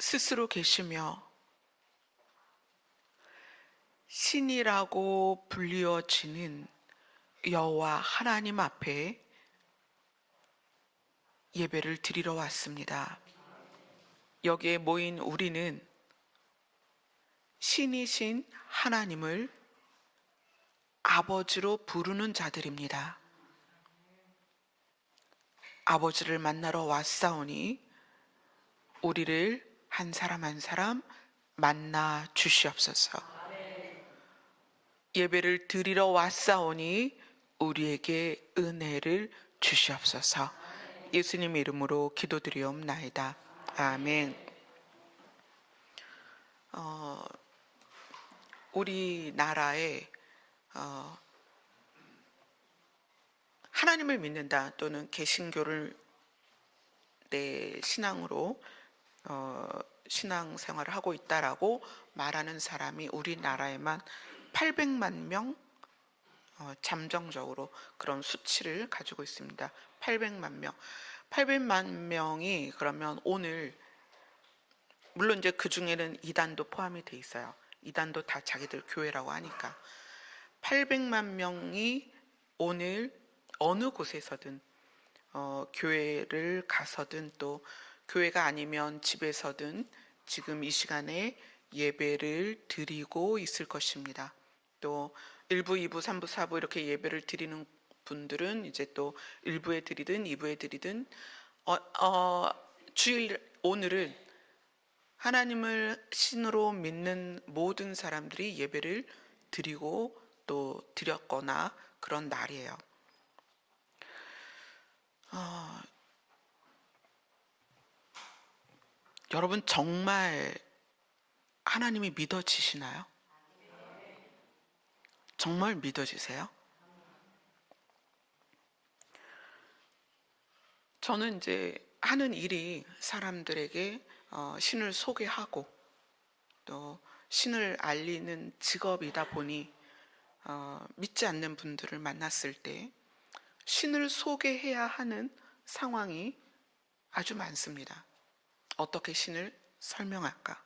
스스로 계시며 신이라고 불리워지는 여호와 하나님 앞에 예배를 드리러 왔습니다. 여기에 모인 우리는 신이신 하나님을 아버지로 부르는 자들입니다. 아버지를 만나러 왔사오니 우리를 한 사람 한 사람 만나 주시옵소서. 예배를 드리러 왔사오니 우리에게 은혜를 주시옵소서. 예수님 이름으로 기도드리옵나이다. 아멘. 우리나라에 하나님을 믿는다 또는 개신교를 내 신앙으로 신앙생활을 하고 있다라고 말하는 사람이 우리나라에만 800만 명 잠정적으로 그런 수치를 가지고 있습니다. 800만 명. 800만 명이 그러면 오늘 물론 이제 그 중에는 이단도 포함이 돼 있어요. 이단도 다 자기들 교회라고 하니까 800만 명이 오늘 어느 곳에서든 교회를 가서든 또 교회가 아니면 집에서든 지금 이 시간에 예배를 드리고 있을 것입니다. 또 1부, 2부, 3부, 4부 이렇게 예배를 드리는 분들은 이제 또 1부에 드리든 2부에 드리든 주일 오늘은 하나님을 신으로 믿는 모든 사람들이 예배를 드리고 또 드렸거나 그런 날이에요. 여러분 정말 하나님이 믿어지시나요? 정말 믿어지세요? 저는 이제 하는 일이 사람들에게 신을 소개하고 또 신을 알리는 직업이다 보니 믿지 않는 분들을 만났을 때 신을 소개해야 하는 상황이 아주 많습니다. 어떻게 신을 설명할까?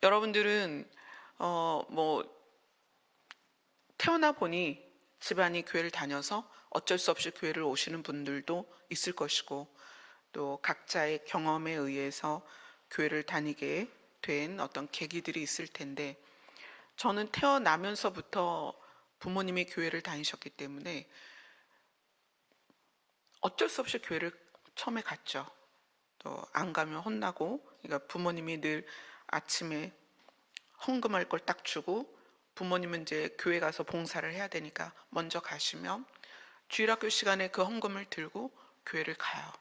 여러분들은 태어나 보니 집안이 교회를 다녀서 어쩔 수 없이 교회를 오시는 분들도 있을 것이고 또 각자의 경험에 의해서 교회를 다니게 된 어떤 계기들이 있을 텐데 저는 태어나면서부터 부모님이 교회를 다니셨기 때문에 어쩔 수 없이 교회를 처음에 갔죠. 또 안 가면 혼나고, 그러니까 부모님이 늘 아침에 헌금할 걸 딱 주고 부모님은 이제 교회 가서 봉사를 해야 되니까 먼저 가시면 주일학교 시간에 그 헌금을 들고 교회를 가요.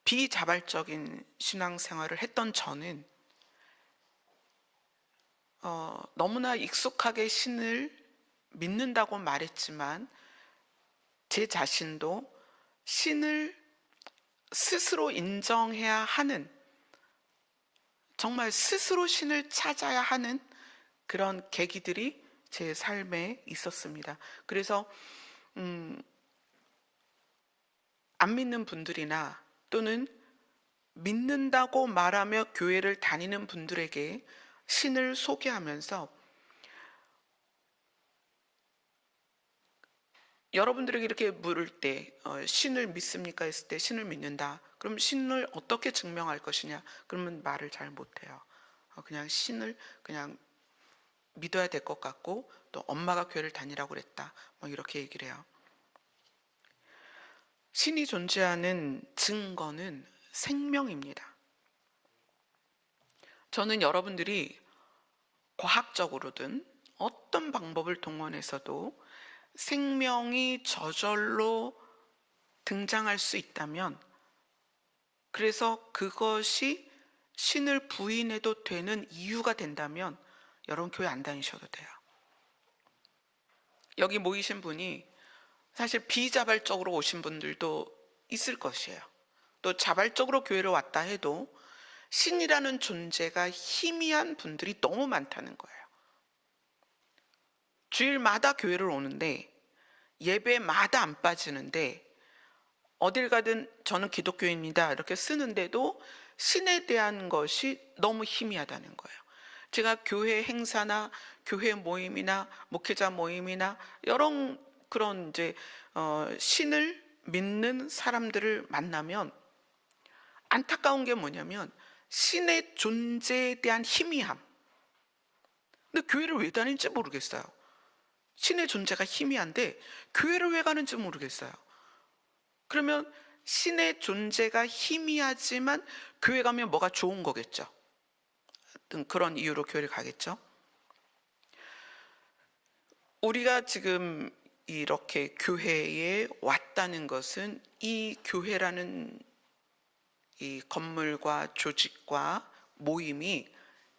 비자발적인 신앙생활을 했던 저는 너무나 익숙하게 신을 믿는다고 말했지만 제 자신도 신을 스스로 인정해야 하는, 정말 스스로 신을 찾아야 하는 그런 계기들이 제 삶에 있었습니다. 그래서 안 믿는 분들이나 또는 믿는다고 말하며 교회를 다니는 분들에게 신을 소개하면서 여러분들에게 이렇게 물을 때 신을 믿습니까? 했을 때 신을 믿는다. 그럼 신을 어떻게 증명할 것이냐? 그러면 말을 잘 못해요. 그냥 신을 그냥 믿어야 될 것 같고 또 엄마가 교회를 다니라고 그랬다. 이렇게 얘기를 해요. 신이 존재하는 증거는 생명입니다. 저는 여러분들이 과학적으로든 어떤 방법을 동원해서도 생명이 저절로 등장할 수 있다면, 그래서 그것이 신을 부인해도 되는 이유가 된다면 여러분 교회 안 다니셔도 돼요. 여기 모이신 분이 사실 비자발적으로 오신 분들도 있을 것이에요. 또 자발적으로 교회를 왔다 해도 신이라는 존재가 희미한 분들이 너무 많다는 거예요. 주일마다 교회를 오는데 예배마다 안 빠지는데 어딜 가든 저는 기독교인입니다 이렇게 쓰는데도 신에 대한 것이 너무 희미하다는 거예요. 제가 교회 행사나 교회 모임이나 목회자 모임이나 여러 그런 이제 신을 믿는 사람들을 만나면 안타까운 게 뭐냐면 신의 존재에 대한 희미함. 근데 교회를 왜 다니는지 모르겠어요. 신의 존재가 희미한데 교회를 왜 가는지 모르겠어요. 그러면 신의 존재가 희미하지만 교회 가면 뭐가 좋은 거겠죠. 그런 이유로 교회를 가겠죠. 우리가 지금 이렇게 교회에 왔다는 것은 이 교회라는 이 건물과 조직과 모임이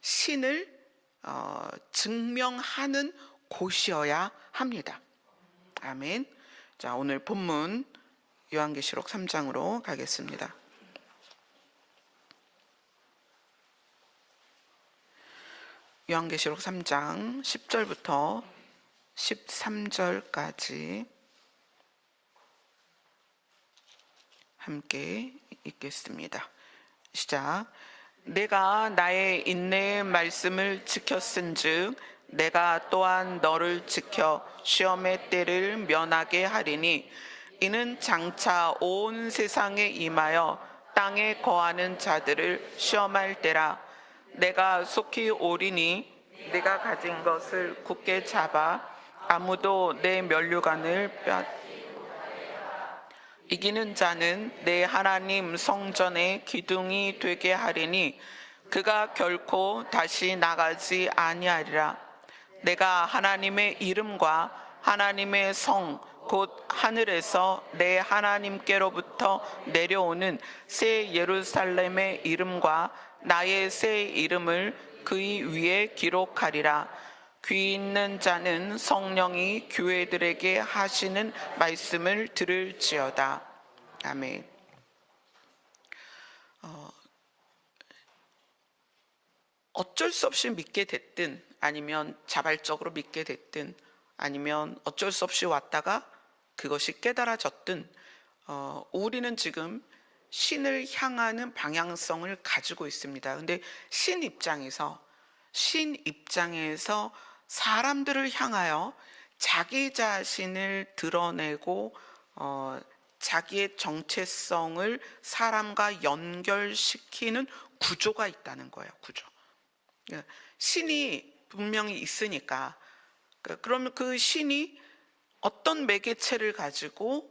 신을 증명하는 곳이어야 합니다. 아멘. 자, 오늘 본문 요한계시록 3장으로 가겠습니다. 요한계시록 3장 10절부터 13절까지 함께 읽겠습니다. 시작. 내가 나의 인내의 말씀을 지켰은즉 내가 또한 너를 지켜 시험의 때를 면하게 하리니 이는 장차 온 세상에 임하여 땅에 거하는 자들을 시험할 때라. 내가 속히 오리니 내가 가진 것을 굳게 잡아 아무도 내 면류관을 이기는 자는 내 하나님 성전의 기둥이 되게 하리니 그가 결코 다시 나가지 아니하리라. 내가 하나님의 이름과 하나님의 성 곧 하늘에서 내 하나님께로부터 내려오는 새 예루살렘의 이름과 나의 새 이름을 그의 위에 기록하리라. 귀 있는 자는 성령이 교회들에게 하시는 말씀을 들을지어다. 아멘. 어쩔 수 없이 믿게 됐든 아니면 자발적으로 믿게 됐든 아니면 어쩔 수 없이 왔다가 그것이 깨달아졌든 우리는 지금 신을 향하는 방향성을 가지고 있습니다. 근데 신 입장에서 사람들을 향하여 자기 자신을 드러내고 자기의 정체성을 사람과 연결시키는 구조가 있다는 거예요. 구조. 신이 분명히 있으니까 그러면 그 신이 어떤 매개체를 가지고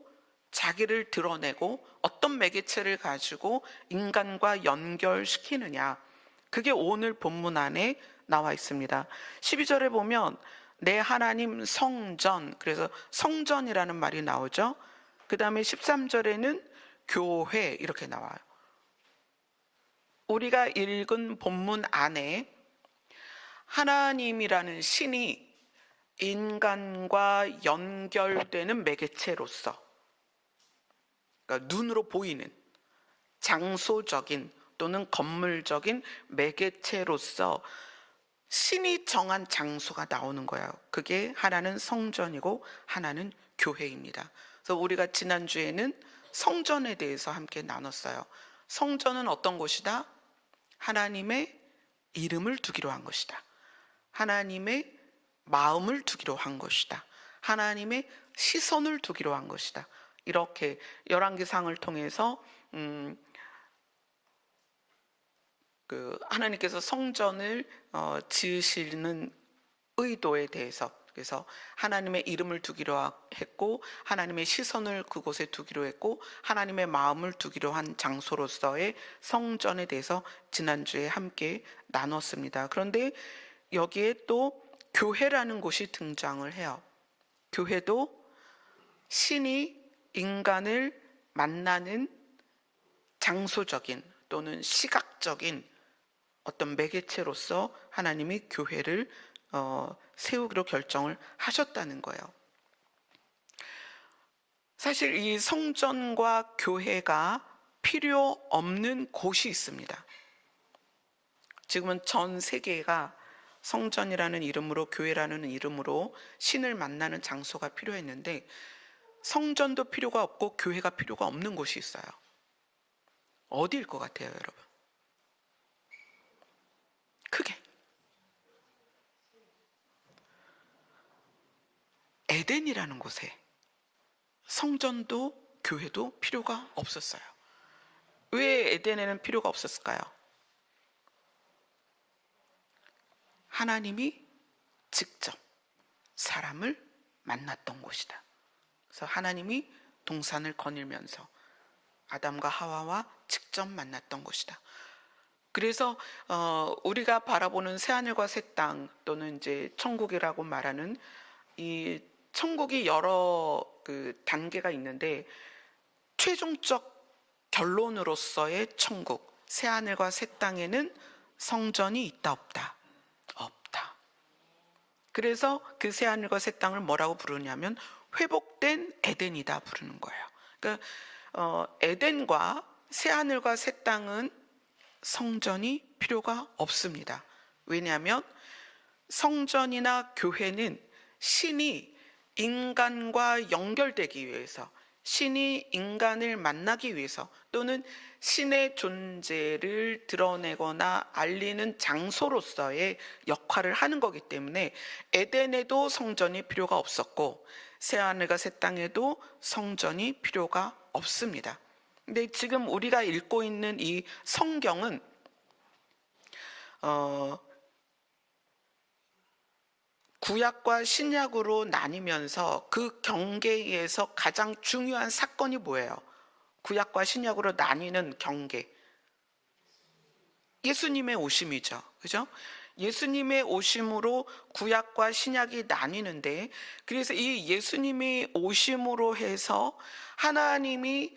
자기를 드러내고 어떤 매개체를 가지고 인간과 연결시키느냐, 그게 오늘 본문 안에 나와 있습니다. 12절에 보면 내 하나님 성전, 그래서 성전이라는 말이 나오죠. 그 다음에 13절에는 교회 이렇게 나와요. 우리가 읽은 본문 안에 하나님이라는 신이 인간과 연결되는 매개체로서, 그러니까 눈으로 보이는 장소적인 또는 건물적인 매개체로서 신이 정한 장소가 나오는 거예요. 그게 하나는 성전이고 하나는 교회입니다. 그래서 우리가 지난주에는 성전에 대해서 함께 나눴어요. 성전은 어떤 곳이다? 하나님의 이름을 두기로 한 것이다. 하나님의 마음을 두기로 한 것이다. 하나님의 시선을 두기로 한 것이다. 이렇게 열왕기상을 통해서 하나님께서 성전을 지으시는 의도에 대해서, 그래서 하나님의 이름을 두기로 했고 하나님의 시선을 그곳에 두기로 했고 하나님의 마음을 두기로 한 장소로서의 성전에 대해서 지난주에 함께 나눴습니다. 그런데 여기에 또 교회라는 곳이 등장을 해요. 교회도 신이 인간을 만나는 장소적인 또는 시각적인 어떤 매개체로서 하나님이 교회를 세우기로 결정을 하셨다는 거예요. 사실 이 성전과 교회가 필요 없는 곳이 있습니다. 지금은 전 세계가 성전이라는 이름으로, 교회라는 이름으로 신을 만나는 장소가 필요했는데 성전도 필요가 없고 교회가 필요가 없는 곳이 있어요. 어디일 것 같아요, 여러분? 크게 에덴이라는 곳에 성전도 교회도 필요가 없었어요. 왜 에덴에는 필요가 없었을까요? 하나님이 직접 사람을 만났던 곳이다. 그래서 하나님이 동산을 거닐면서 아담과 하와와 직접 만났던 곳이다. 그래서 우리가 바라보는 새하늘과 새 땅 또는 이제 천국이라고 말하는 이 천국이 여러 그 단계가 있는데 최종적 결론으로서의 천국, 새하늘과 새 땅에는 성전이 있다 없다? 없다. 그래서 그 새하늘과 새 땅을 뭐라고 부르냐면 회복된 에덴이다 부르는 거예요. 그러니까 에덴과 새하늘과 새 땅은 성전이 필요가 없습니다. 왜냐하면 성전이나 교회는 신이 인간과 연결되기 위해서, 신이 인간을 만나기 위해서 또는 신의 존재를 드러내거나 알리는 장소로서의 역할을 하는 거기 때문에 에덴에도 성전이 필요가 없었고 새하늘과 새 땅에도 성전이 필요가 없습니다. 근데 지금 우리가 읽고 있는 이 성경은 구약과 신약으로 나뉘면서 그 경계에서 가장 중요한 사건이 뭐예요? 구약과 신약으로 나뉘는 경계. 예수님의 오심이죠. 그죠? 예수님의 오심으로 구약과 신약이 나뉘는데, 그래서 이 예수님의 오심으로 해서 하나님이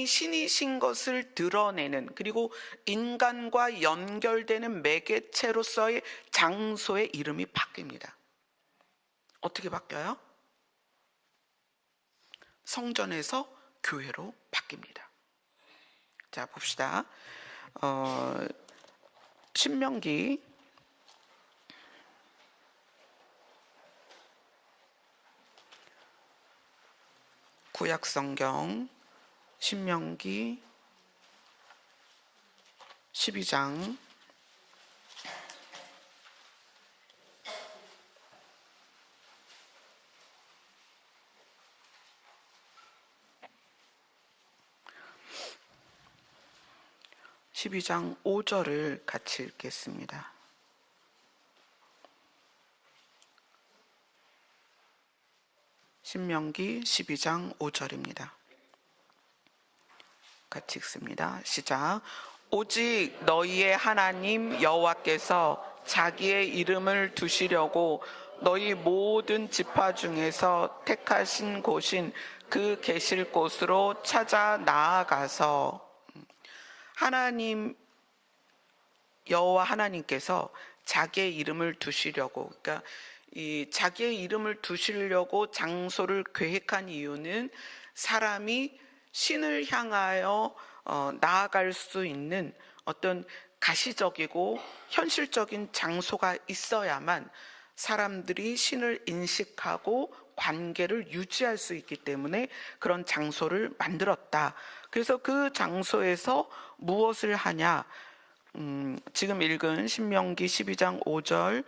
신이신 것을 드러내는, 그리고 인간과 연결되는 매개체로서의 장소의 이름이 바뀝니다. 어떻게 바뀌어요? 성전에서 교회로 바뀝니다. 자, 봅시다. 신명기 구약성경 신명기 12장 12장 5절을 같이 읽겠습니다. 신명기 12장 5절입니다. 같이 읽습니다. 시작. 오직 너희의 하나님 여호와께서 자기의 이름을 두시려고 너희 모든 지파 중에서 택하신 곳인 그 계실 곳으로 찾아 나아가서, 하나님 여호와 하나님께서 자기의 이름을 두시려고, 그러니까 이 자기의 이름을 두시려고 장소를 계획한 이유는 사람이 신을 향하여 나아갈 수 있는 어떤 가시적이고 현실적인 장소가 있어야만 사람들이 신을 인식하고 관계를 유지할 수 있기 때문에 그런 장소를 만들었다. 그래서 그 장소에서 무엇을 하냐? 지금 읽은 신명기 12장 5절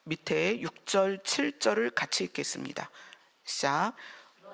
밑에 6절 7절을 같이 읽겠습니다. 시작.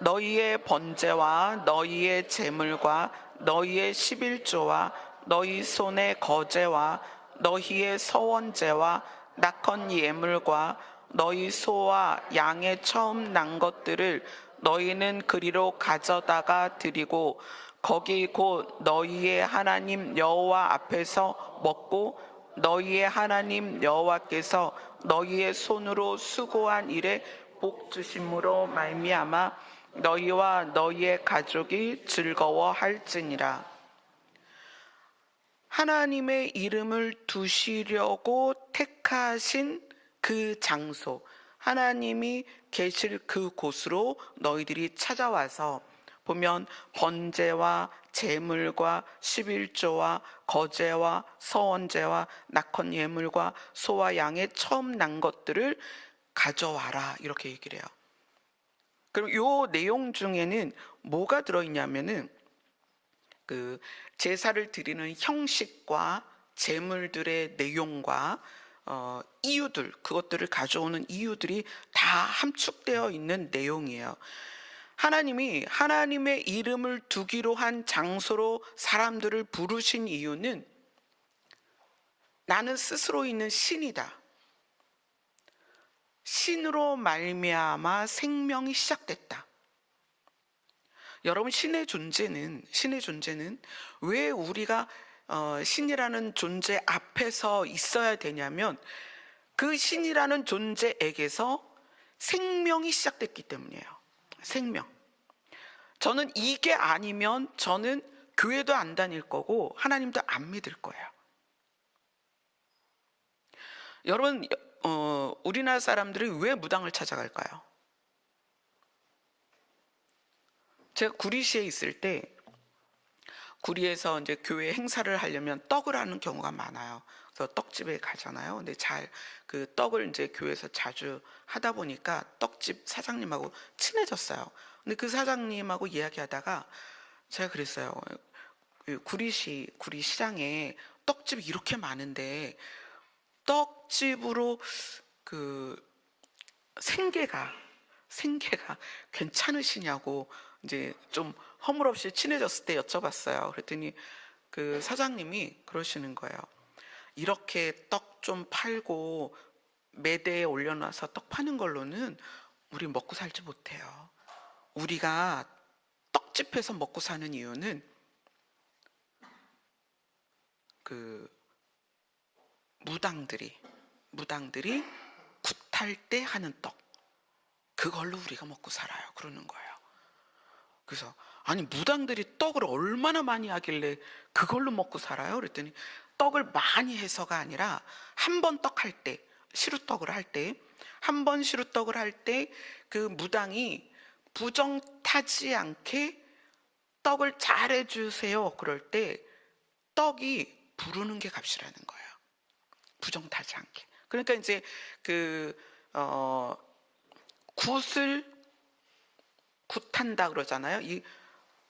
너희의 번제와 너희의 제물과 너희의 11조와 너희 손의 거제와 너희의 서원제와 낙헌 예물과 너희 소와 양의 처음 난 것들을 너희는 그리로 가져다가 드리고 거기 곧 너희의 하나님 여호와 앞에서 먹고 너희의 하나님 여호와께서 너희의 손으로 수고한 일에 복 주심으로 말미암아 너희와 너희의 가족이 즐거워할지니라. 하나님의 이름을 두시려고 택하신 그 장소, 하나님이 계실 그 곳으로 너희들이 찾아와서 보면 번제와 제물과 11조와 거제와 서원제와 낙헌 예물과 소와 양의 처음 난 것들을 가져와라, 이렇게 얘기를 해요. 그럼 요 내용 중에는 뭐가 들어있냐면은 그 제사를 드리는 형식과 제물들의 내용과 이유들, 그것들을 가져오는 이유들이 다 함축되어 있는 내용이에요. 하나님이 하나님의 이름을 두기로 한 장소로 사람들을 부르신 이유는 나는 스스로 있는 신이다. 신으로 말미암아 생명이 시작됐다. 여러분, 신의 존재는 왜 우리가 신이라는 존재 앞에서 있어야 되냐면 그 신이라는 존재에게서 생명이 시작됐기 때문이에요. 생명. 저는 이게 아니면 저는 교회도 안 다닐 거고 하나님도 안 믿을 거예요. 여러분, 우리나라 사람들이 왜 무당을 찾아갈까요? 제가 구리시에 있을 때 구리에서 이제 교회 행사를 하려면 떡을 하는 경우가 많아요. 그래서 떡집에 가잖아요. 근데 그 떡을 이제 교회에서 자주 하다 보니까 떡집 사장님하고 친해졌어요. 근데 그 사장님하고 이야기하다가 제가 그랬어요. 구리시장에 떡집이 이렇게 많은데 떡집으로 그 생계가 괜찮으시냐고 이제 좀 허물없이 친해졌을 때 여쭤봤어요. 그랬더니 그 사장님이 그러시는 거예요. 이렇게 떡 좀 팔고 매대에 올려놔서 떡 파는 걸로는 우리 먹고 살지 못해요. 우리가 떡집에서 먹고 사는 이유는 그 무당들이 굿할 때 하는 떡, 그걸로 우리가 먹고 살아요. 그러는 거예요. 그래서 아니, 무당들이 떡을 얼마나 많이 하길래 그걸로 먹고 살아요? 그랬더니 떡을 많이 해서가 아니라 한 번 떡 할 때, 시루떡을 할 때, 한 번 시루떡을 할 때 그 무당이 부정 타지 않게 떡을 잘해 주세요. 그럴 때 떡이 부르는 게 값이라는 거예요. 부정 타지 않게. 그러니까 이제 굿한다 그러잖아요. 이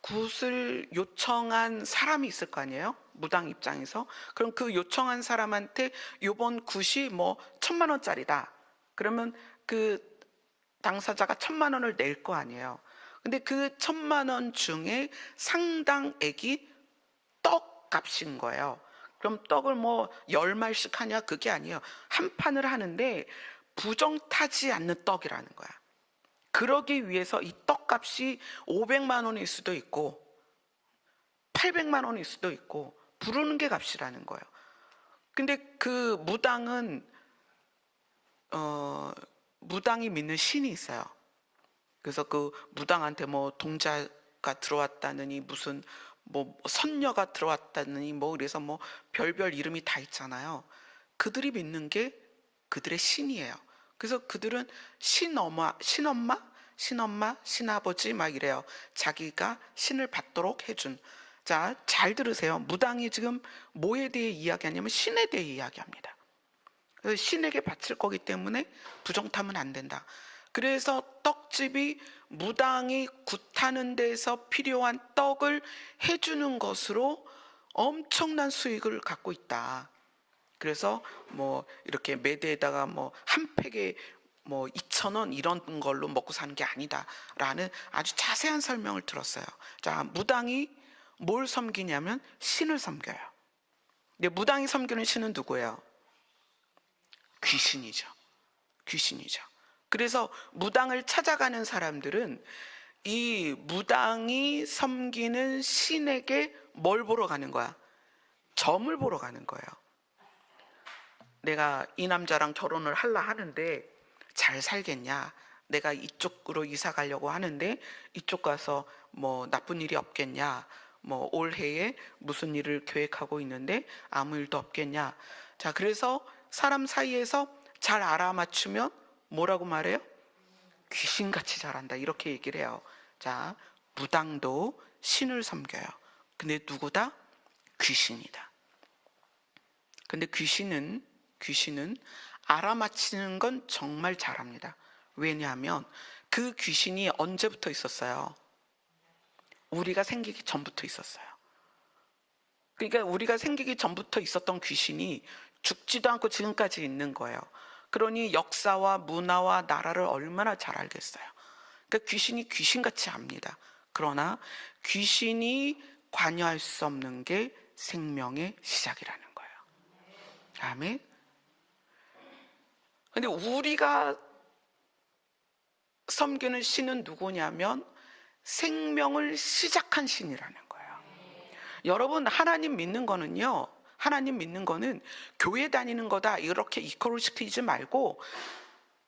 굿을 요청한 사람이 있을 거 아니에요? 무당 입장에서. 그럼 그 요청한 사람한테 요번 굿이 뭐 1,000,000원짜리다. 그러면 그 당사자가 1,000,000원을 낼 거 아니에요. 근데 그 1,000,000원 중에 상당액이 떡 값인 거예요. 그럼 떡을 뭐 10말씩 하냐? 그게 아니에요. 한 판을 하는데 부정 타지 않는 떡이라는 거야. 그러기 위해서 이 떡값이 500만 원일 수도 있고 800만 원일 수도 있고 부르는 게 값이라는 거예요. 근데 그 무당이 믿는 신이 있어요. 그래서 그 무당한테 뭐 동자가 들어왔다느니 무슨 뭐 선녀가 들어왔다느니 뭐 그래서 뭐 별별 이름이 다 있잖아요. 그들이 믿는 게 그들의 신이에요. 그래서 그들은 신엄마, 신아버지 막 이래요. 자기가 신을 받도록 해준. 자, 잘 들으세요. 무당이 지금 뭐에 대해 이야기하냐면 신에 대해 이야기합니다. 그래서 신에게 바칠 거기 때문에 부정타면 안 된다. 그래서 떡집이 무당이 굿하는 데서 필요한 떡을 해주는 것으로 엄청난 수익을 갖고 있다. 그래서 뭐 이렇게 매대에다가 뭐 한 팩에 뭐 2,000원 이런 걸로 먹고 사는 게 아니다라는 아주 자세한 설명을 들었어요. 자, 무당이 뭘 섬기냐면 신을 섬겨요. 근데 무당이 섬기는 신은 누구예요? 귀신이죠. 그래서 무당을 찾아가는 사람들은 이 무당이 섬기는 신에게 뭘 보러 가는 거야? 점을 보러 가는 거예요. 내가 이 남자랑 결혼을 하려 하는데 잘 살겠냐? 내가 이쪽으로 이사 가려고 하는데 이쪽 가서 뭐 나쁜 일이 없겠냐? 뭐 올해에 무슨 일을 계획하고 있는데 아무 일도 없겠냐? 자, 그래서 사람 사이에서 잘 알아맞추면 뭐라고 말해요? 귀신같이 잘한다, 이렇게 얘기를 해요. 자, 무당도 신을 섬겨요. 근데 누구다? 귀신이다. 근데 귀신은 알아맞히는 건 정말 잘합니다. 왜냐하면 그 귀신이 언제부터 있었어요? 우리가 생기기 전부터 있었어요. 그러니까 우리가 생기기 전부터 있었던 귀신이 죽지도 않고 지금까지 있는 거예요. 그러니 역사와 문화와 나라를 얼마나 잘 알겠어요. 그러니까 귀신이 귀신같이 압니다. 그러나 귀신이 관여할 수 없는 게 생명의 시작이라는 거예요. 아멘. 근데 우리가 섬기는 신은 누구냐면 생명을 시작한 신이라는 거예요. 여러분, 하나님 믿는 거는요, 하나님 믿는 거는 교회 다니는 거다 이렇게 이퀄을 시키지 말고,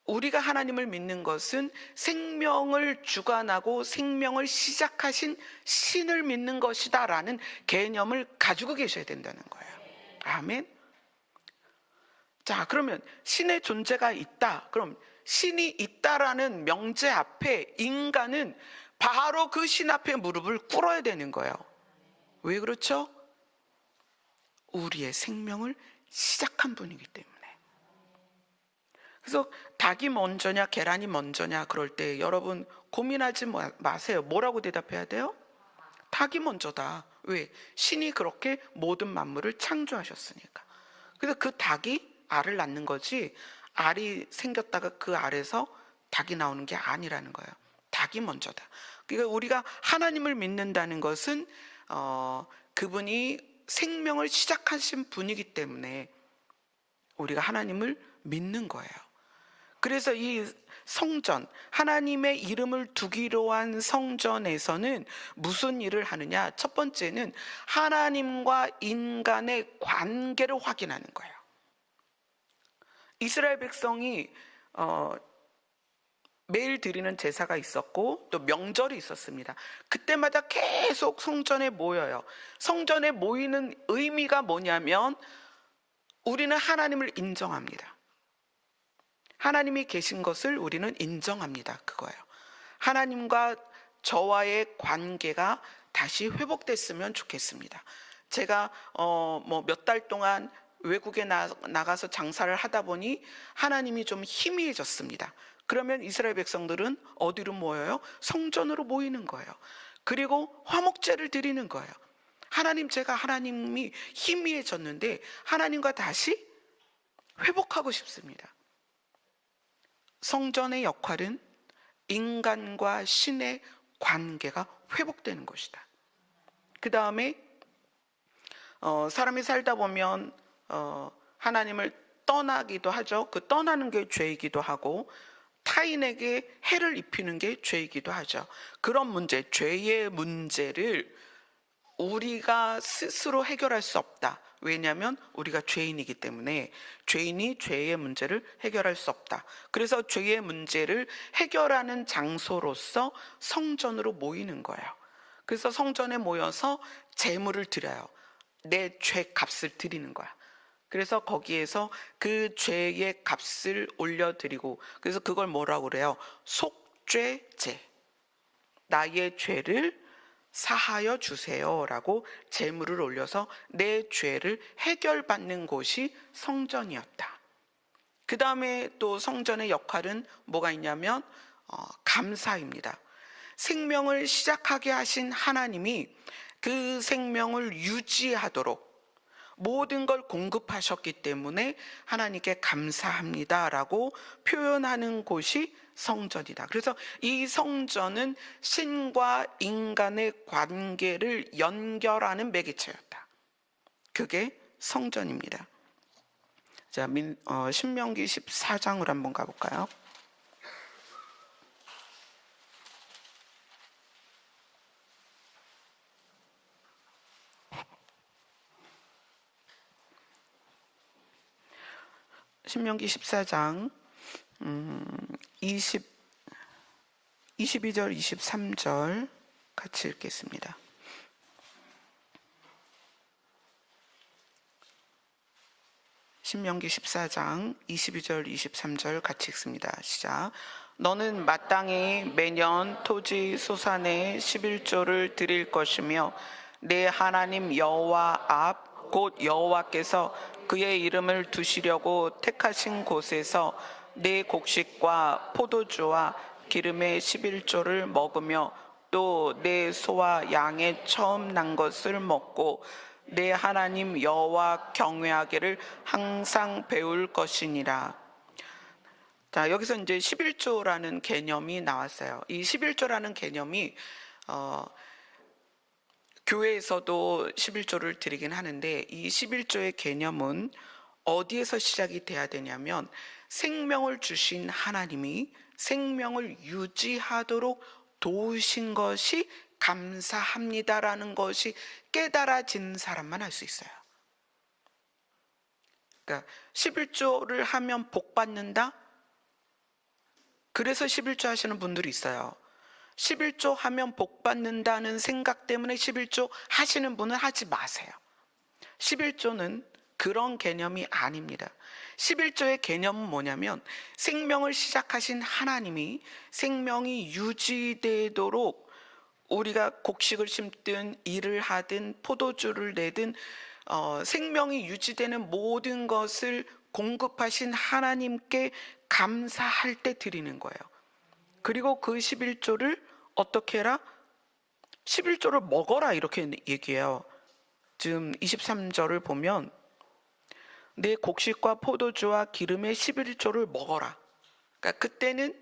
우리가 하나님을 믿는 것은 생명을 주관하고 생명을 시작하신 신을 믿는 것이다 라는 개념을 가지고 계셔야 된다는 거예요. 아멘. 자, 그러면 신의 존재가 있다. 그럼 신이 있다라는 명제 앞에 인간은 바로 그 신 앞에 무릎을 꿇어야 되는 거예요. 왜 그렇죠? 우리의 생명을 시작한 분이기 때문에. 그래서 닭이 먼저냐 계란이 먼저냐 그럴 때 여러분 고민하지 마세요. 뭐라고 대답해야 돼요? 닭이 먼저다. 왜? 신이 그렇게 모든 만물을 창조하셨으니까. 그래서 그 닭이 알을 낳는 거지, 알이 생겼다가 그 알에서 닭이 나오는 게 아니라는 거예요. 닭이 먼저다. 그러니까 우리가 하나님을 믿는다는 것은 그분이 생명을 시작하신 분이기 때문에 우리가 하나님을 믿는 거예요. 그래서 이 성전, 하나님의 이름을 두기로 한 성전에서는 무슨 일을 하느냐? 첫 번째는 하나님과 인간의 관계를 확인하는 거예요. 이스라엘 백성이 매일 드리는 제사가 있었고 또 명절이 있었습니다. 그때마다 계속 성전에 모여요. 성전에 모이는 의미가 뭐냐면 우리는 하나님을 인정합니다. 하나님이 계신 것을 우리는 인정합니다. 그거예요. 하나님과 저와의 관계가 다시 회복됐으면 좋겠습니다. 제가 몇 달 동안 외국에 나가서 장사를 하다 보니 하나님이 좀 희미해졌습니다. 그러면 이스라엘 백성들은 어디로 모여요? 성전으로 모이는 거예요. 그리고 화목제를 드리는 거예요. 하나님, 제가 하나님이 희미해졌는데 하나님과 다시 회복하고 싶습니다. 성전의 역할은 인간과 신의 관계가 회복되는 것이다. 그 다음에 사람이 살다 보면 하나님을 떠나기도 하죠. 그 떠나는 게 죄이기도 하고 타인에게 해를 입히는 게 죄이기도 하죠. 그런 문제, 죄의 문제를 우리가 스스로 해결할 수 없다. 왜냐하면 우리가 죄인이기 때문에 죄인이 죄의 문제를 해결할 수 없다. 그래서 죄의 문제를 해결하는 장소로서 성전으로 모이는 거예요. 그래서 성전에 모여서 제물을 드려요. 내 죄 값을 드리는 거야. 그래서 거기에서 그 죄의 값을 올려드리고, 그래서 그걸 뭐라고 그래요? 속죄제. 나의 죄를 사하여 주세요라고 제물을 올려서 내 죄를 해결받는 곳이 성전이었다. 그 다음에 또 성전의 역할은 뭐가 있냐면 감사입니다. 생명을 시작하게 하신 하나님이 그 생명을 유지하도록 모든 걸 공급하셨기 때문에 하나님께 감사합니다라고 표현하는 곳이 성전이다. 그래서 이 성전은 신과 인간의 관계를 연결하는 매개체였다. 그게 성전입니다. 자, 신명기 14장으로 한번 가볼까요? 신명기 14장 22절 23절 같이 읽겠습니다. 신명기 14장 22절 23절 같이 읽습니다. 시작. 너는 마땅히 매년 토지 소산의 11조를 드릴 것이며 내 하나님 여호와 앞 곧 여호와께서 그의 이름을 두시려고 택하신 곳에서 내 곡식과 포도주와 기름의 11조를 먹으며 또 내 소와 양의 처음 난 것을 먹고 내 하나님 여호와 경외하기를 항상 배울 것이니라. 자, 여기서 이제 11조라는 개념이 나왔어요. 이 11조라는 개념이 교회에서도 11조를 드리긴 하는데, 이 11조의 개념은 어디에서 시작이 돼야 되냐면, 생명을 주신 하나님이 생명을 유지하도록 도우신 것이 감사합니다라는 것이 깨달아진 사람만 할 수 있어요. 그러니까 11조를 하면 복 받는다? 그래서 11조 하시는 분들이 있어요. 11조 하면 복 받는다는 생각 때문에 11조 하시는 분은 하지 마세요. 11조는 그런 개념이 아닙니다. 11조의 개념은 뭐냐면, 생명을 시작하신 하나님이 생명이 유지되도록 우리가 곡식을 심든 일을 하든 포도주를 내든 생명이 유지되는 모든 것을 공급하신 하나님께 감사할 때 드리는 거예요. 그리고 그 11조를 어떻게 해라? 11조를 먹어라, 이렇게 얘기해요. 지금 23절을 보면 내 곡식과 포도주와 기름의 11조를 먹어라. 그러니까 그때는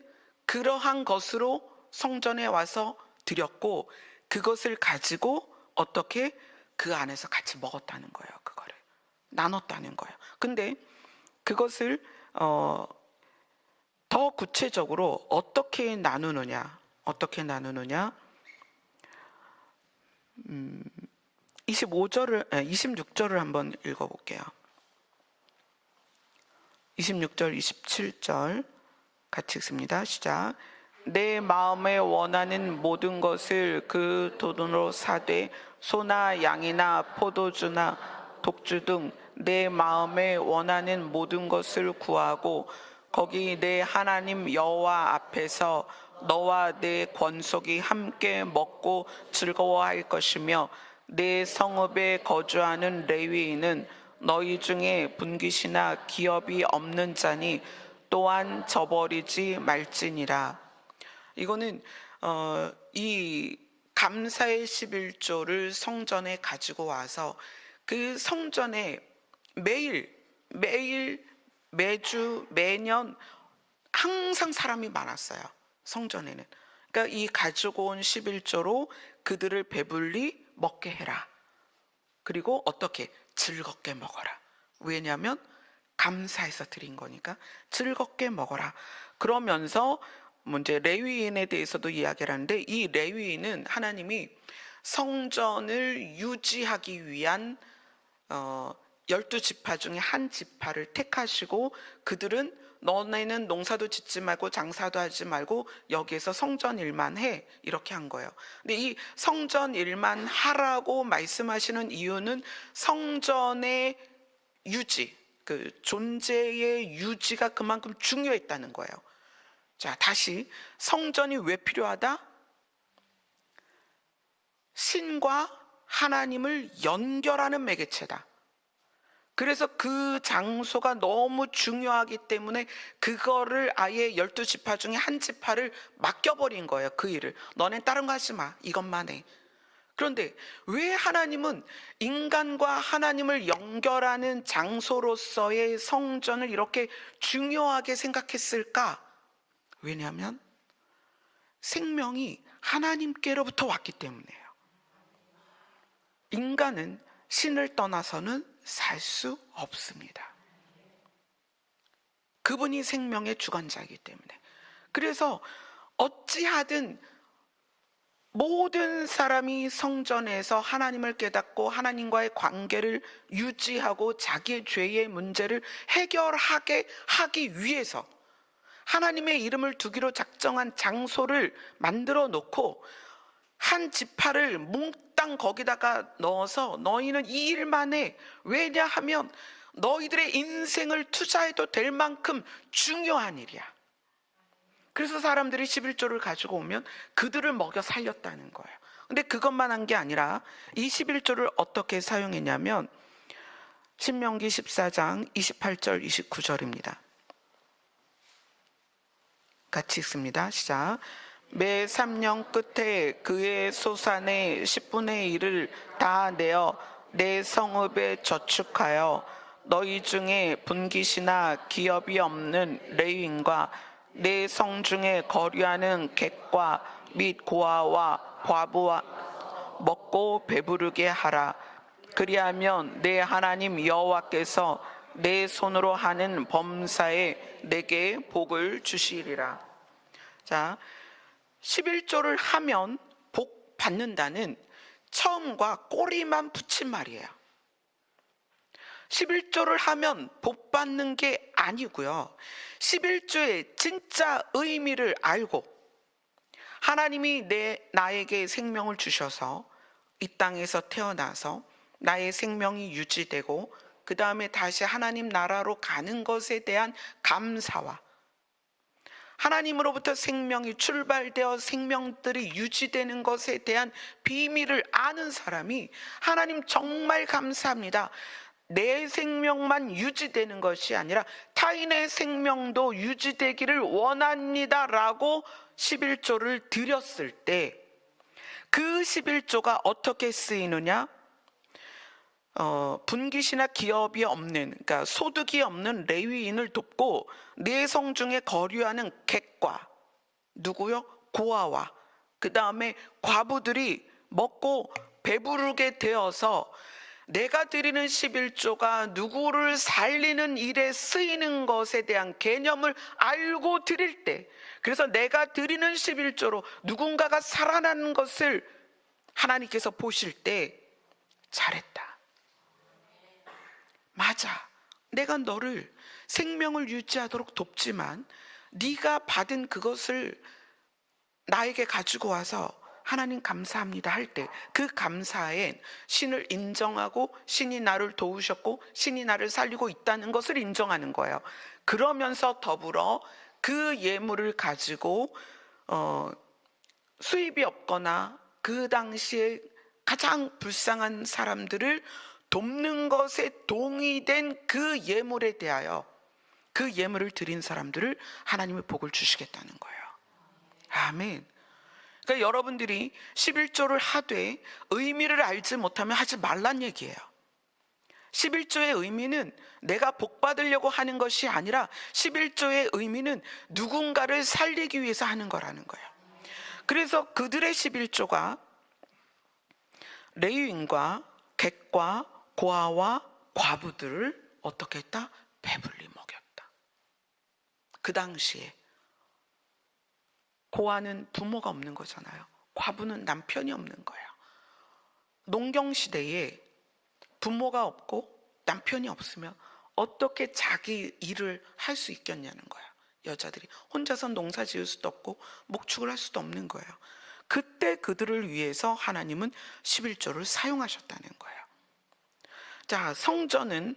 그러한 것으로 성전에 와서 드렸고, 그것을 가지고 어떻게 그 안에서 같이 먹었다는 거예요. 그거를 나눴다는 거예요. 근데 그것을 더 구체적으로 어떻게 나누느냐? 26절을 한번 읽어볼게요. 26절, 27절 같이 읽습니다. 시작. 내 마음에 원하는 모든 것을 그 돈으로 사되 소나 양이나 포도주나 독주 등 내 마음에 원하는 모든 것을 구하고 거기 내 하나님 여호와 앞에서 너와 내 권속이 함께 먹고 즐거워할 것이며, 내 성읍에 거주하는 레위인은 너희 중에 분깃이나 기업이 없는 자니 또한 저버리지 말지니라. 이거는 이 감사의 11조를 성전에 가지고 와서 그 성전에 매주 매년 항상 사람이 많았어요. 성전에는. 그러니까 이 가지고 온 11조로 그들을 배불리 먹게 해라. 그리고 어떻게? 즐겁게 먹어라. 왜냐하면 감사해서 드린 거니까 즐겁게 먹어라. 그러면서 이제 레위인에 대해서도 이야기를 하는데, 이 레위인은 하나님이 성전을 유지하기 위한 12지파 중에 한 지파를 택하시고, 그들은 너네는 농사도 짓지 말고 장사도 하지 말고 여기에서 성전 일만 해, 이렇게 한 거예요. 근데 이 성전 일만 하라고 말씀하시는 이유는 성전의 유지, 그 존재의 유지가 그만큼 중요했다는 거예요. 자, 다시 성전이 왜 필요하다? 신과 하나님을 연결하는 매개체다. 그래서 그 장소가 너무 중요하기 때문에 그거를 아예 12지파 중에 한 지파를 맡겨버린 거예요. 그 일을. 너넨 다른 거 하지 마. 이것만 해. 그런데 왜 하나님은 인간과 하나님을 연결하는 장소로서의 성전을 이렇게 중요하게 생각했을까? 왜냐하면 생명이 하나님께로부터 왔기 때문이에요. 인간은 신을 떠나서는 살 수 없습니다. 그분이 생명의 주관자이기 때문에. 그래서 어찌하든 모든 사람이 성전에서 하나님을 깨닫고 하나님과의 관계를 유지하고 자기의 죄의 문제를 해결하게 하기 위해서 하나님의 이름을 두기로 작정한 장소를 만들어 놓고 한 지파를 몽땅 거기다가 넣어서 너희는 이 일만 해. 왜냐하면 너희들의 인생을 투자해도 될 만큼 중요한 일이야. 그래서 사람들이 11조를 가지고 오면 그들을 먹여 살렸다는 거예요. 근데 그것만 한 게 아니라 이 11조를 어떻게 사용했냐면 신명기 14장 28절 29절입니다. 같이 읽습니다. 시작. 매 3년 끝에 그의 소산의 10분의 1을 다 내어 내 성읍에 저축하여 너희 중에 분깃이나 기업이 없는 레위인과 내 성 중에 거류하는 객과 및 고아와 과부와 먹고 배부르게 하라. 그리하면 내 하나님 여호와께서 내 손으로 하는 범사에 내게 복을 주시리라. 자, 11조를 하면 복 받는다는 처음과 꼬리만 붙인 말이에요. 11조를 하면 복 받는 게 아니고요. 11조의 진짜 의미를 알고 하나님이 나에게 생명을 주셔서 이 땅에서 태어나서 나의 생명이 유지되고 그 다음에 다시 하나님 나라로 가는 것에 대한 감사와 하나님으로부터 생명이 출발되어 생명들이 유지되는 것에 대한 비밀을 아는 사람이 하나님 정말 감사합니다. 내 생명만 유지되는 것이 아니라 타인의 생명도 유지되기를 원합니다 라고 11조를 드렸을 때 그 11조가 어떻게 쓰이느냐? 분깃이나 기업이 없는, 그러니까 소득이 없는 레위인을 돕고 내 성 중에 거류하는 객과 누구요? 고아와 그 다음에 과부들이 먹고 배부르게 되어서 내가 드리는 11조가 누구를 살리는 일에 쓰이는 것에 대한 개념을 알고 드릴 때, 그래서 내가 드리는 11조로 누군가가 살아나는 것을 하나님께서 보실 때 잘했다. 맞아. 내가 너를 생명을 유지하도록 돕지만 네가 받은 그것을 나에게 가지고 와서 하나님 감사합니다 할 때 그 감사엔 신을 인정하고 신이 나를 도우셨고 신이 나를 살리고 있다는 것을 인정하는 거예요. 그러면서 더불어 그 예물을 가지고 수입이 없거나 그 당시에 가장 불쌍한 사람들을 돕는 것에 동의된 그 예물에 대하여 그 예물을 드린 사람들을 하나님의 복을 주시겠다는 거예요. 아멘. 그러니까 여러분들이 11조를 하되 의미를 알지 못하면 하지 말란 얘기예요. 11조의 의미는 내가 복 받으려고 하는 것이 아니라 11조의 의미는 누군가를 살리기 위해서 하는 거라는 거예요. 그래서 그들의 11조가 레위인과 객과 고아와 과부들을 어떻게 했다? 배불리 먹였다. 그 당시에 고아는 부모가 없는 거잖아요. 과부는 남편이 없는 거예요. 농경시대에 부모가 없고 남편이 없으면 어떻게 자기 일을 할 수 있겠냐는 거예요. 여자들이 혼자서 농사 지을 수도 없고 목축을 할 수도 없는 거예요. 그때 그들을 위해서 하나님은 11조를 사용하셨다는 거예요. 자, 성전은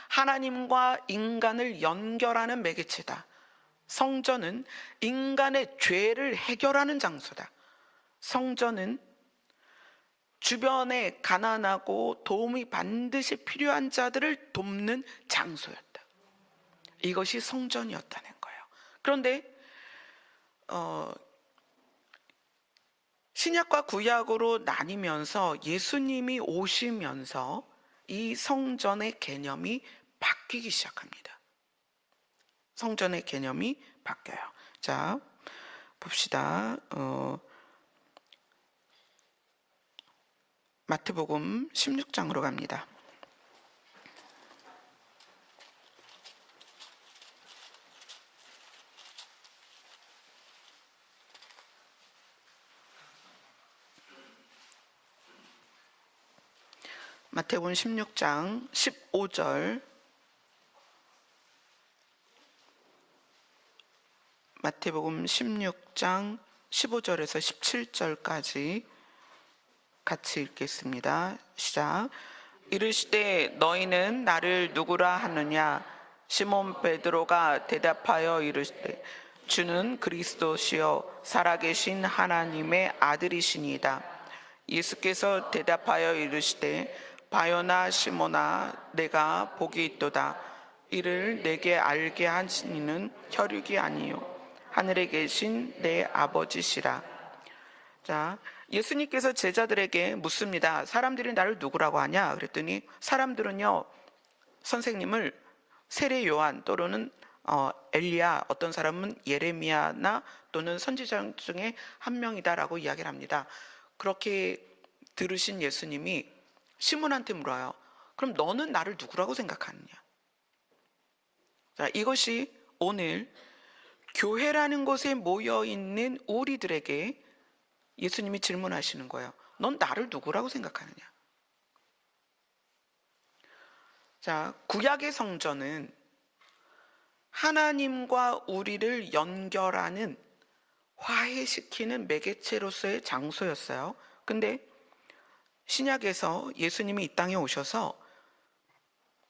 하나님과 인간을 연결하는 매개체다. 성전은 인간의 죄를 해결하는 장소다. 성전은 주변에 가난하고 도움이 반드시 필요한 자들을 돕는 장소였다. 이것이 성전이었다는 거예요. 그런데 신약과 구약으로 나뉘면서 예수님이 오시면서 이 성전의 개념이 바뀌기 시작합니다. 성전의 개념이 바뀌어요. 자, 봅시다. 마태복음 16장으로 갑니다. 마태복음 16장 15절, 마태복음 16장 15절에서 17절까지 같이 읽겠습니다. 시작. 이르시되 너희는 나를 누구라 하느냐? 시몬 베드로가 대답하여 이르시되 주는 그리스도시요 살아계신 하나님의 아들이시니이다. 예수께서 대답하여 이르시되 바요나 시몬아 내가 복이 있도다. 이를 내게 알게 하신 이는 혈육이 아니요 하늘에 계신 내 아버지시라. 자, 예수님께서 제자들에게 묻습니다. 사람들이 나를 누구라고 하냐? 그랬더니 사람들은요, 선생님을 세례 요한 또는 엘리야, 어떤 사람은 예레미야나 또는 선지자 중에 한 명이다라고 이야기를 합니다. 그렇게 들으신 예수님이 시몬한테 물어요. 그럼 너는 나를 누구라고 생각하느냐? 자, 이것이 오늘 교회라는 곳에 모여 있는 우리들에게 예수님이 질문하시는 거예요. 넌 나를 누구라고 생각하느냐? 자, 구약의 성전은 하나님과 우리를 연결하는, 화해시키는 매개체로서의 장소였어요. 근데 신약에서 예수님이 이 땅에 오셔서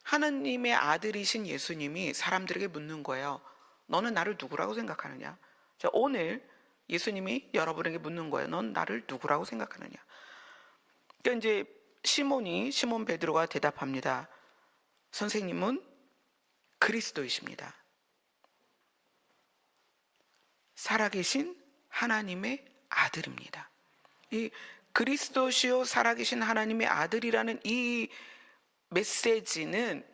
하나님의 아들이신 예수님이 사람들에게 묻는 거예요. 너는 나를 누구라고 생각하느냐? 자, 오늘 예수님이 여러분에게 묻는 거예요. 넌 나를 누구라고 생각하느냐? 그러니까 이제 시몬 베드로가 대답합니다. 선생님은 그리스도이십니다. 살아계신 하나님의 아들입니다. 이 그리스도시요 살아계신 하나님의 아들이라는 이 메시지는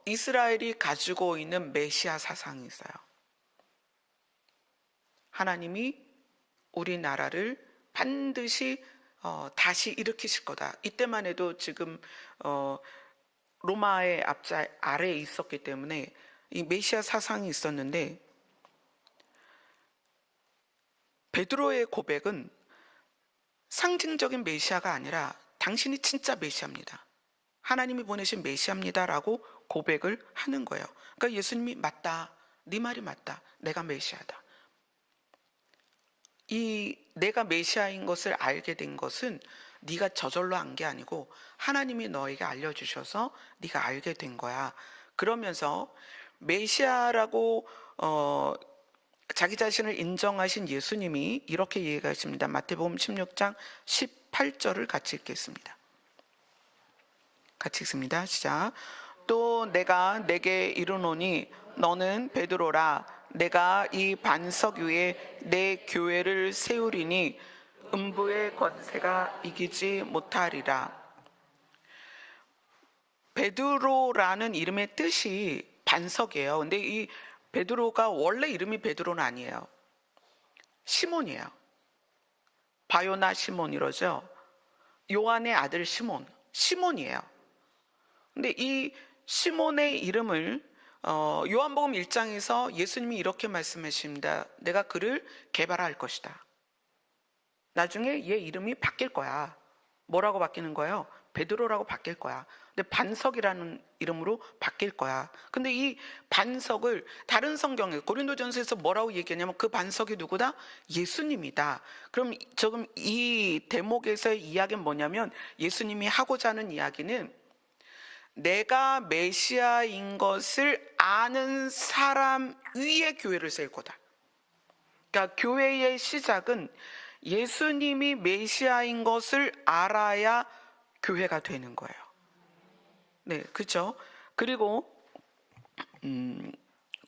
이스라엘이 가지고 있는 메시아 사상이 있어요. 하나님이 우리나라를 반드시 다시 일으키실 거다. 이때만 해도 지금 로마의 앞자 아래에 있었기 때문에 이 메시아 사상이 있었는데, 베드로의 고백은 상징적인 메시아가 아니라 당신이 진짜 메시아입니다. 하나님이 보내신 메시아입니다라고 고백을 하는 거예요. 그러니까 예수님이 맞다. 네 말이 맞다. 내가 메시아다. 이 내가 메시아인 것을 알게 된 것은 네가 저절로 안 게 아니고 하나님이 너에게 알려주셔서 네가 알게 된 거야. 그러면서 메시아라고 자기 자신을 인정하신 예수님이 이렇게 얘기하십니다. 마태복음 16장 18절을 같이 읽겠습니다. 같이 읽습니다. 시작. 또 내가 내게 이르노니 너는 베드로라. 내가 이 반석 위에 내 교회를 세우리니 음부의 권세가 이기지 못하리라. 베드로라는 이름의 뜻이 반석이에요. 근데 이 베드로가 원래 이름이 베드로는 아니에요. 시몬이에요. 바요나 시몬 이러죠. 요한의 아들 시몬이에요. 근데 이 시몬의 이름을 요한복음 1장에서 예수님이 이렇게 말씀하십니다. 내가 그를 개발할 것이다. 나중에 얘 이름이 바뀔 거야. 뭐라고 바뀌는 거예요? 베드로라고 바뀔 거야. 근데 반석이라는 이름으로 바뀔 거야. 근데 이 반석을 다른 성경에 고린도전서에서 뭐라고 얘기하냐면 그 반석이 누구다? 예수님이다. 그럼 지금 이 대목에서의 이야기는 뭐냐면 예수님이 하고자 하는 이야기는 내가 메시아인 것을 아는 사람 위에 교회를 세울 거다. 그러니까 교회의 시작은 예수님이 메시아인 것을 알아야 교회가 되는 거예요. 네, 그렇죠? 그리고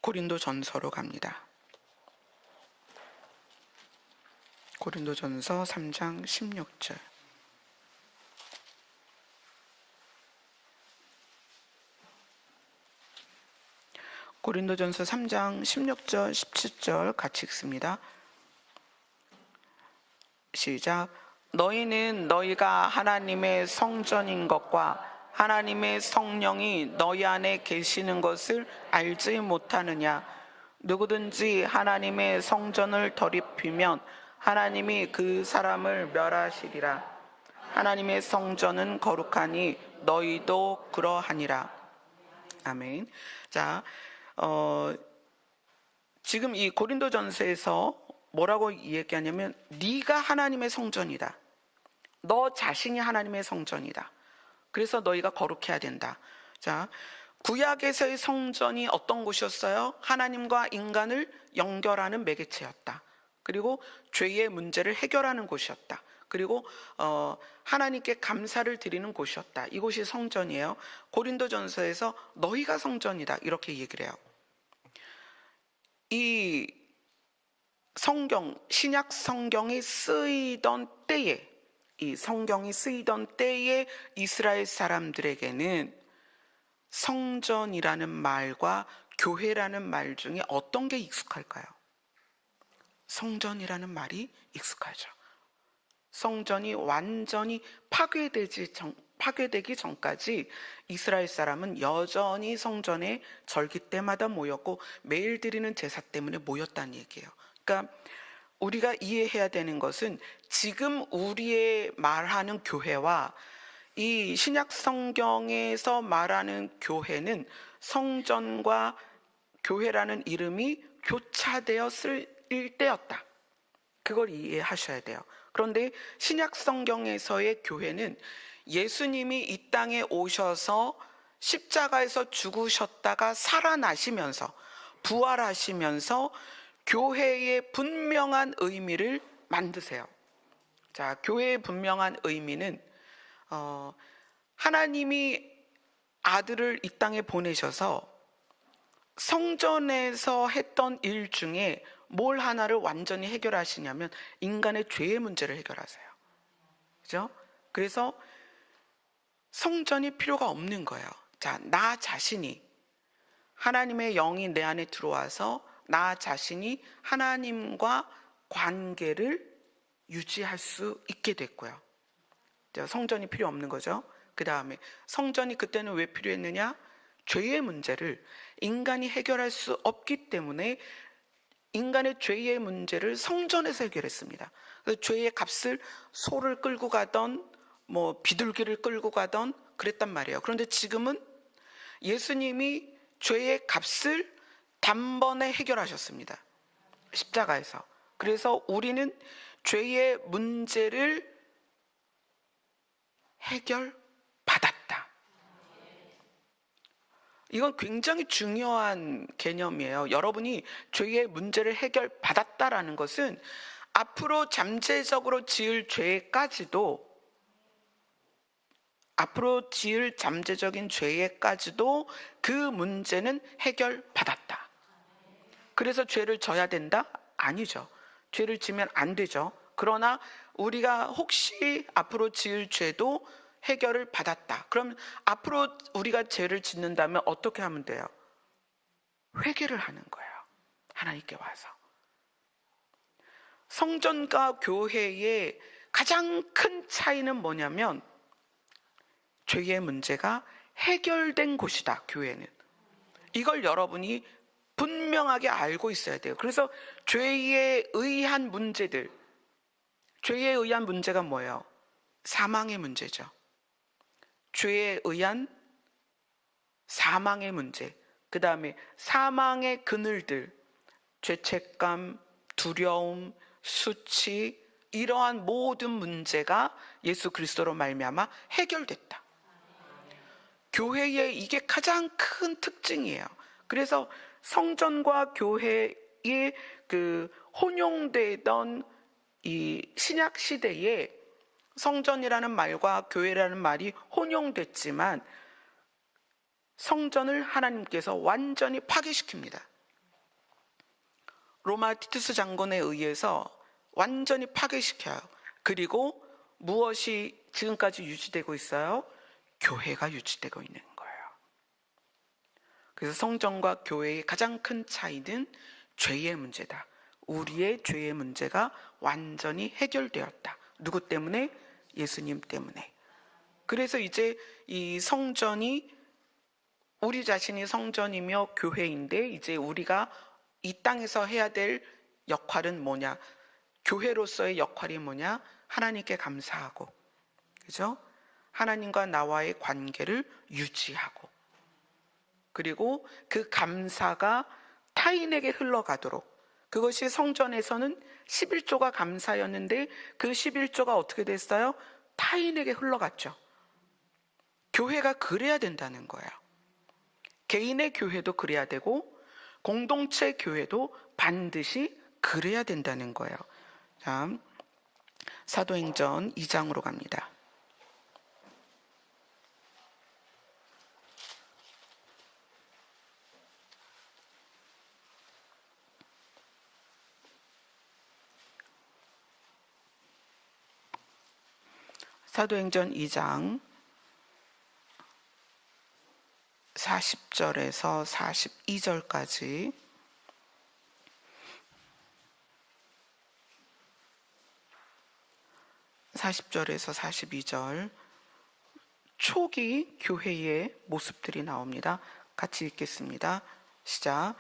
고린도전서로 갑니다. 고린도전서 3장 16절. 고린도전서 3장 16절, 17절 같이 읽습니다. 시작. 너희는 너희가 하나님의 성전인 것과 하나님의 성령이 너희 안에 계시는 것을 알지 못하느냐? 누구든지 하나님의 성전을 더럽히면 하나님이 그 사람을 멸하시리라. 하나님의 성전은 거룩하니 너희도 그러하니라. 아멘. 자, 지금 이 고린도전서에서 뭐라고 얘기하냐면 네가 하나님의 성전이다. 너 자신이 하나님의 성전이다. 그래서 너희가 거룩해야 된다. 자, 구약에서의 성전이 어떤 곳이었어요? 하나님과 인간을 연결하는 매개체였다. 그리고 죄의 문제를 해결하는 곳이었다. 그리고 하나님께 감사를 드리는 곳이었다. 이곳이 성전이에요. 고린도전서에서 너희가 성전이다 이렇게 얘기를 해요. 이 성경, 신약 성경이 쓰이던 때에, 이 성경이 쓰이던 때에 이스라엘 사람들에게는 성전이라는 말과 교회라는 말 중에 어떤 게 익숙할까요? 성전이라는 말이 익숙하죠. 성전이 완전히 파괴되기 전까지 이스라엘 사람은 여전히 성전에 절기 때마다 모였고 매일 드리는 제사 때문에 모였다는 얘기예요. 그러니까 우리가 이해해야 되는 것은 지금 우리의 말하는 교회와 이 신약 성경에서 말하는 교회는 성전과 교회라는 이름이 교차되었을 때였다. 그걸 이해하셔야 돼요. 그런데 신약 성경에서의 교회는 예수님이 이 땅에 오셔서 십자가에서 죽으셨다가 살아나시면서 부활하시면서 교회의 분명한 의미를 만드세요. 자, 교회의 분명한 의미는 하나님이 아들을 이 땅에 보내셔서 성전에서 했던 일 중에 뭘 하나를 완전히 해결하시냐면 인간의 죄의 문제를 해결하세요. 그죠? 그래서 성전이 필요가 없는 거예요. 자, 나 자신이 하나님의 영이 내 안에 들어와서 나 자신이 하나님과 관계를 유지할 수 있게 됐고요. 성전이 필요 없는 거죠. 그 다음에 성전이 그때는 왜 필요했느냐? 죄의 문제를 인간이 해결할 수 없기 때문에 인간의 죄의 문제를 성전에서 해결했습니다. 그래서 죄의 값을 소를 끌고 가던 비둘기를 끌고 가던 그랬단 말이에요. 그런데 지금은 예수님이 죄의 값을 단번에 해결하셨습니다. 십자가에서. 그래서 우리는 죄의 문제를 해결받았다. 이건 굉장히 중요한 개념이에요. 여러분이 죄의 문제를 해결받았다라는 것은 앞으로 잠재적으로 지을 죄까지도 잠재적인 죄에까지도 그 문제는 해결받았다. 그래서 죄를 져야 된다? 아니죠. 죄를 지면 안 되죠. 그러나 우리가 혹시 앞으로 지을 죄도 해결을 받았다. 그럼 앞으로 우리가 죄를 짓는다면 어떻게 하면 돼요? 회개를 하는 거예요. 하나님께 와서. 성전과 교회의 가장 큰 차이는 뭐냐면 죄의 문제가 해결된 곳이다. 교회는. 이걸 여러분이 분명하게 알고 있어야 돼요. 그래서 죄에 의한 문제가 뭐예요? 사망의 문제죠. 죄에 의한 사망의 문제, 그 다음에 사망의 그늘들, 죄책감, 두려움, 수치, 이러한 모든 문제가 예수 그리스도로 말미암아 해결됐다. 교회의 이게 가장 큰 특징이에요. 그래서 성전과 교회의 혼용되던 이 신약 시대에 성전이라는 말과 교회라는 말이 혼용됐지만 성전을 하나님께서 완전히 파괴시킵니다. 로마 티투스 장군에 의해서 완전히 파괴시켜요. 그리고 무엇이 지금까지 유지되고 있어요? 교회가 유지되고 있는 거예요. 그래서 성전과 교회의 가장 큰 차이는 죄의 문제다. 우리의 죄의 문제가 완전히 해결되었다. 누구 때문에? 예수님 때문에. 그래서 이제 이 성전이 우리 자신이 성전이며 교회인데 이제 우리가 이 땅에서 해야 될 역할은 뭐냐? 교회로서의 역할이 뭐냐? 하나님께 감사하고, 그죠? 하나님과 나와의 관계를 유지하고, 그리고 그 감사가 타인에게 흘러가도록, 그것이 성전에서는 11조가 감사였는데 그 11조가 어떻게 됐어요? 타인에게 흘러갔죠. 교회가 그래야 된다는 거예요. 개인의 교회도 그래야 되고 공동체 교회도 반드시 그래야 된다는 거예요. 자, 사도행전 2장으로 갑니다. 사도행전 2장 40절에서 42절까지 (40절에서 42절) 초기 교회의 모습들이 나옵니다. 같이 읽겠습니다. 시작.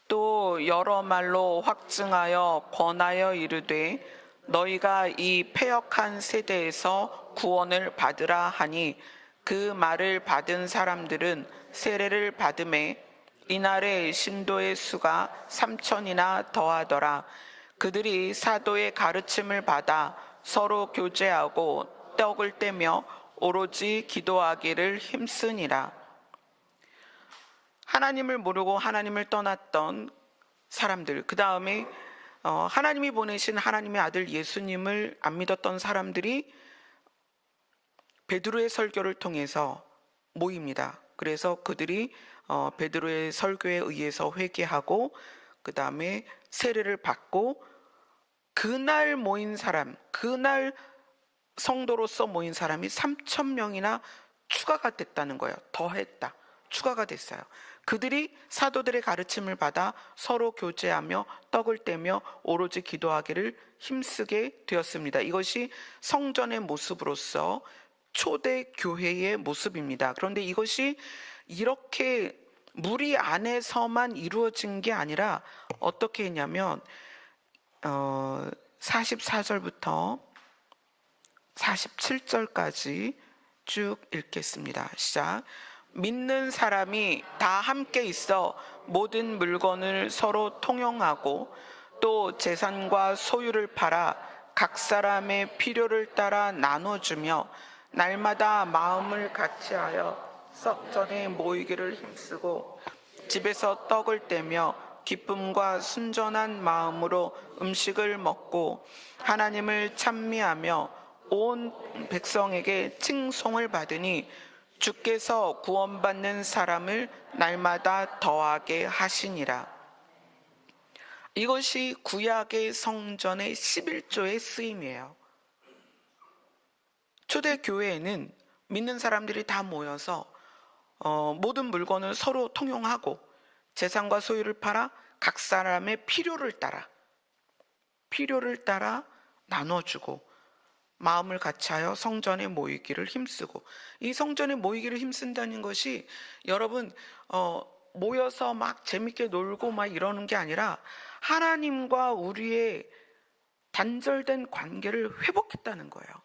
또 여러 말로 확증하여 권하여 이르되 너희가 이 패역한 세대에서 구원을 받으라 하니 그 말을 받은 사람들은 세례를 받음에 이날의 신도의 수가 3,000이나 더하더라. 그들이 사도의 가르침을 받아 서로 교제하고 떡을 떼며 오로지 기도하기를 힘쓰니라. 하나님을 모르고 하나님을 떠났던 사람들, 그 다음에 하나님이 보내신 하나님의 아들 예수님을 안 믿었던 사람들이 베드로의 설교를 통해서 모입니다. 그래서 그들이 베드로의 설교에 의해서 회개하고 그 다음에 세례를 받고 그날 모인 사람, 그날 성도로서 모인 사람이 3,000명이나 추가가 됐다는 거예요. 더했다. 추가가 됐어요. 그들이 사도들의 가르침을 받아 서로 교제하며 떡을 떼며 오로지 기도하기를 힘쓰게 되었습니다. 이것이 성전의 모습으로서 초대 교회의 모습입니다. 그런데 이것이 이렇게 무리 안에서만 이루어진 게 아니라 어떻게 했냐면 44절부터 47절까지 쭉 읽겠습니다. 시작. 믿는 사람이 다 함께 있어 모든 물건을 서로 통용하고 또 재산과 소유를 팔아 각 사람의 필요를 따라 나눠주며 날마다 마음을 같이하여 성전에 모이기를 힘쓰고 집에서 떡을 떼며 기쁨과 순전한 마음으로 음식을 먹고 하나님을 찬미하며 온 백성에게 칭송을 받으니 주께서 구원받는 사람을 날마다 더하게 하시니라. 이것이 구약의 성전의 11조의 쓰임이에요. 초대교회에는 믿는 사람들이 다 모여서 모든 물건을 서로 통용하고 재산과 소유를 팔아 각 사람의 필요를 따라 나눠주고 마음을 같이하여 성전에 모이기를 힘쓰고, 이 성전에 모이기를 힘쓴다는 것이 여러분 모여서 막 재밌게 놀고 막 이러는 게 아니라 하나님과 우리의 단절된 관계를 회복했다는 거예요.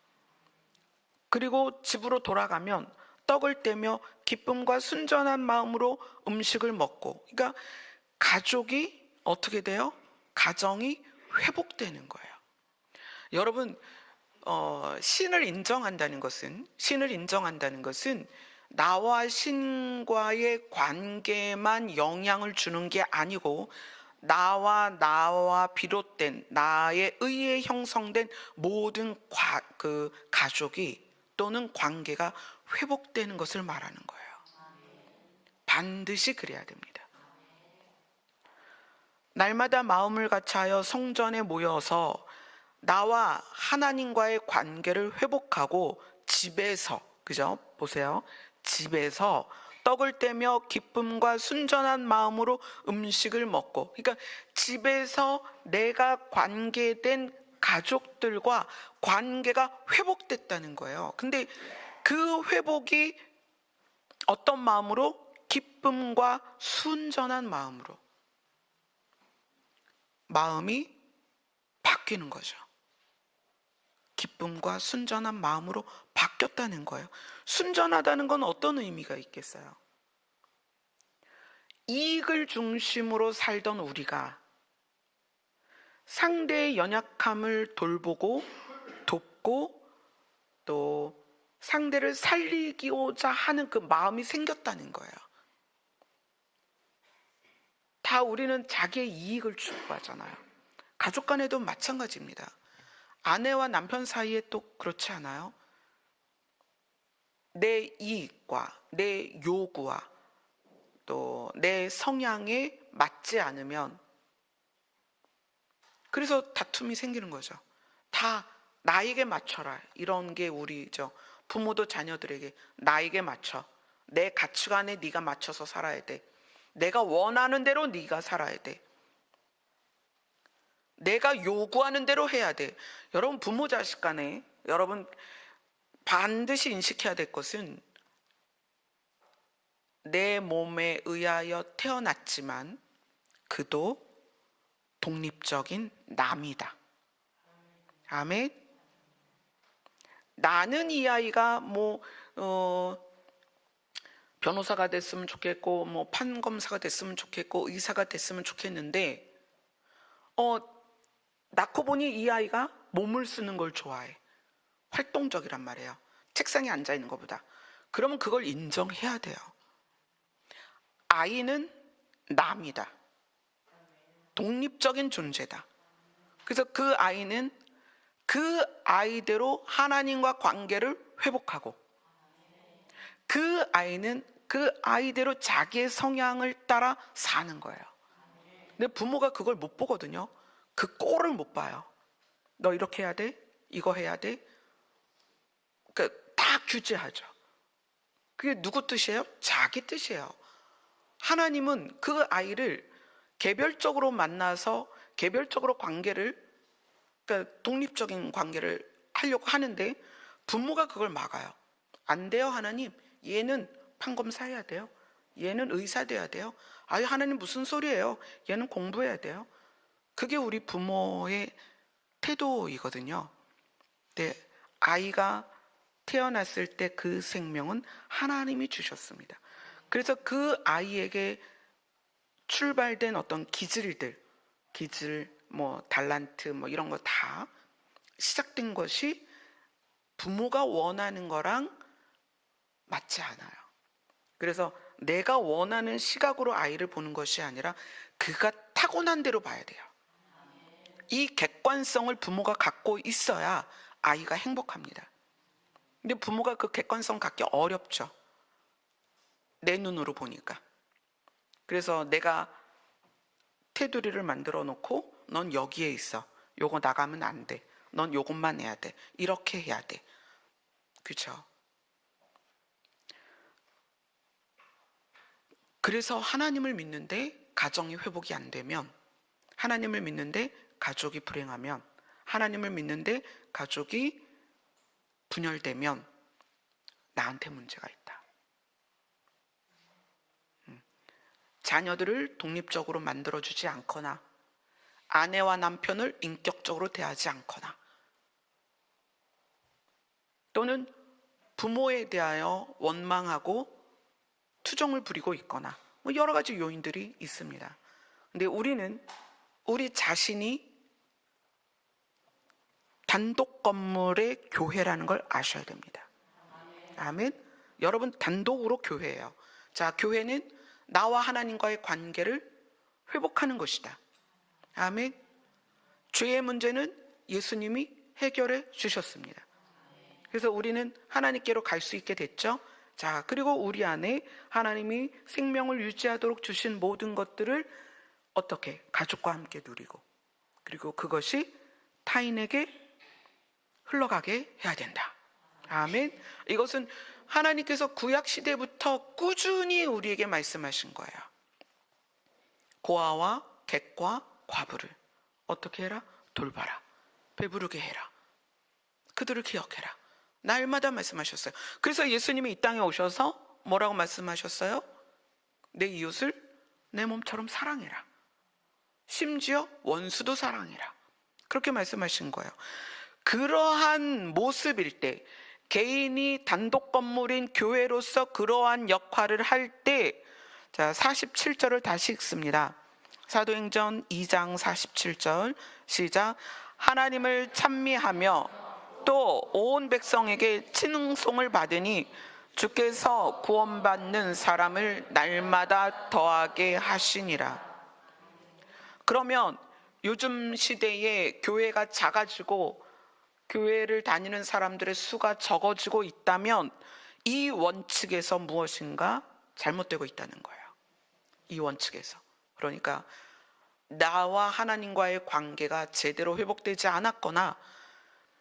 그리고 집으로 돌아가면 떡을 떼며 기쁨과 순전한 마음으로 음식을 먹고, 그러니까 가족이 어떻게 돼요? 가정이 회복되는 거예요. 여러분 신을 인정한다는 것은 나와 신과의 관계만 영향을 주는 게 아니고 나와 비롯된 나에 의해 형성된 모든 가족이 또는 관계가 회복되는 것을 말하는 거예요. 반드시 그래야 됩니다. 날마다 마음을 같이하여 성전에 모여서 나와 하나님과의 관계를 회복하고 집에서, 그죠? 보세요. 집에서 떡을 떼며 기쁨과 순전한 마음으로 음식을 먹고, 그러니까 집에서 내가 관계된 가족들과 관계가 회복됐다는 거예요. 근데 그 회복이 어떤 마음으로? 기쁨과 순전한 마음으로. 마음이 바뀌는 거죠. 기쁨과 순전한 마음으로 바뀌었다는 거예요. 순전하다는 건 어떤 의미가 있겠어요? 이익을 중심으로 살던 우리가 상대의 연약함을 돌보고 돕고 또 상대를 살리고자 하는 그 마음이 생겼다는 거예요. 다 우리는 자기의 이익을 추구하잖아요. 가족 간에도 마찬가지입니다. 아내와 남편 사이에 또 그렇지 않아요? 내 이익과 내 요구와 또 내 성향에 맞지 않으면 그래서 다툼이 생기는 거죠. 다 나에게 맞춰라. 이런 게 우리죠. 부모도 자녀들에게 나에게 맞춰. 내 가치관에 네가 맞춰서 살아야 돼. 내가 원하는 대로 네가 살아야 돼. 내가 요구하는 대로 해야 돼. 여러분, 부모 자식 간에 여러분 반드시 인식해야 될 것은, 내 몸에 의하여 태어났지만 그도 독립적인 남이다. 아멘. 나는 이 아이가 변호사가 됐으면 좋겠고, 판검사가 됐으면 좋겠고, 의사가 됐으면 좋겠는데, 낳고 보니 이 아이가 몸을 쓰는 걸 좋아해. 활동적이란 말이에요. 책상에 앉아 있는 것보다. 그러면 그걸 인정해야 돼요. 아이는 남이다. 독립적인 존재다. 그래서 그 아이는 그 아이대로 하나님과 관계를 회복하고, 그 아이는 그 아이대로 자기의 성향을 따라 사는 거예요. 근데 부모가 그걸 못 보거든요. 그 꼴을 못 봐요. 너 이렇게 해야 돼? 이거 해야 돼? 그러니까 다 규제하죠. 그게 누구 뜻이에요? 자기 뜻이에요. 하나님은 그 아이를 개별적으로 만나서 개별적으로 관계를, 그러니까 독립적인 관계를 하려고 하는데 부모가 그걸 막아요. 안 돼요, 하나님. 얘는 판검사 해야 돼요. 얘는 의사 돼야 돼요. 아유, 하나님 무슨 소리예요? 얘는 공부해야 돼요. 그게 우리 부모의 태도이거든요. 근데 아이가 태어났을 때 그 생명은 하나님이 주셨습니다. 그래서 그 아이에게 출발된 어떤 기질, 달란트 이런 거 다 시작된 것이 부모가 원하는 거랑 맞지 않아요. 그래서 내가 원하는 시각으로 아이를 보는 것이 아니라 그가 타고난 대로 봐야 돼요. 이 객관성을 부모가 갖고 있어야 아이가 행복합니다. 근데 부모가 그 객관성 갖기 어렵죠. 내 눈으로 보니까. 그래서 내가 테두리를 만들어 놓고, 넌 여기에 있어. 요거 나가면 안 돼. 넌 요것만 해야 돼. 이렇게 해야 돼. 그렇죠? 그래서 하나님을 믿는데 가정이 회복이 안 되면, 하나님을 믿는데 가족이 불행하면, 하나님을 믿는데 가족이 분열되면 나한테 문제가 있다. 자녀들을 독립적으로 만들어주지 않거나, 아내와 남편을 인격적으로 대하지 않거나, 또는 부모에 대하여 원망하고 투정을 부리고 있거나, 여러 가지 요인들이 있습니다. 근데 우리는 우리 자신이 단독 건물의 교회라는 걸 아셔야 됩니다. 아멘. 여러분, 단독으로 교회예요. 자, 교회는 나와 하나님과의 관계를 회복하는 것이다. 아멘. 죄의 문제는 예수님이 해결해 주셨습니다. 그래서 우리는 하나님께로 갈 수 있게 됐죠. 자, 그리고 우리 안에 하나님이 생명을 유지하도록 주신 모든 것들을 어떻게 가족과 함께 누리고, 그리고 그것이 타인에게 흘러가게 해야 된다. 아멘. 이것은 하나님께서 구약 시대부터 꾸준히 우리에게 말씀하신 거예요. 고아와 객과 과부를 어떻게 해라? 돌봐라. 배부르게 해라. 그들을 기억해라. 날마다 말씀하셨어요. 그래서 예수님이 이 땅에 오셔서 뭐라고 말씀하셨어요? 내 이웃을 내 몸처럼 사랑해라. 심지어 원수도 사랑해라. 그렇게 말씀하신 거예요. 그러한 모습일 때, 개인이 단독 건물인 교회로서 그러한 역할을 할 때, 자, 47절을 다시 읽습니다. 사도행전 2장 47절 시작. 하나님을 찬미하며 또 온 백성에게 칭송을 받으니 주께서 구원받는 사람을 날마다 더하게 하시니라. 그러면 요즘 시대에 교회가 작아지고 교회를 다니는 사람들의 수가 적어지고 있다면 이 원칙에서 무엇인가 잘못되고 있다는 거예요. 이 원칙에서. 그러니까 나와 하나님과의 관계가 제대로 회복되지 않았거나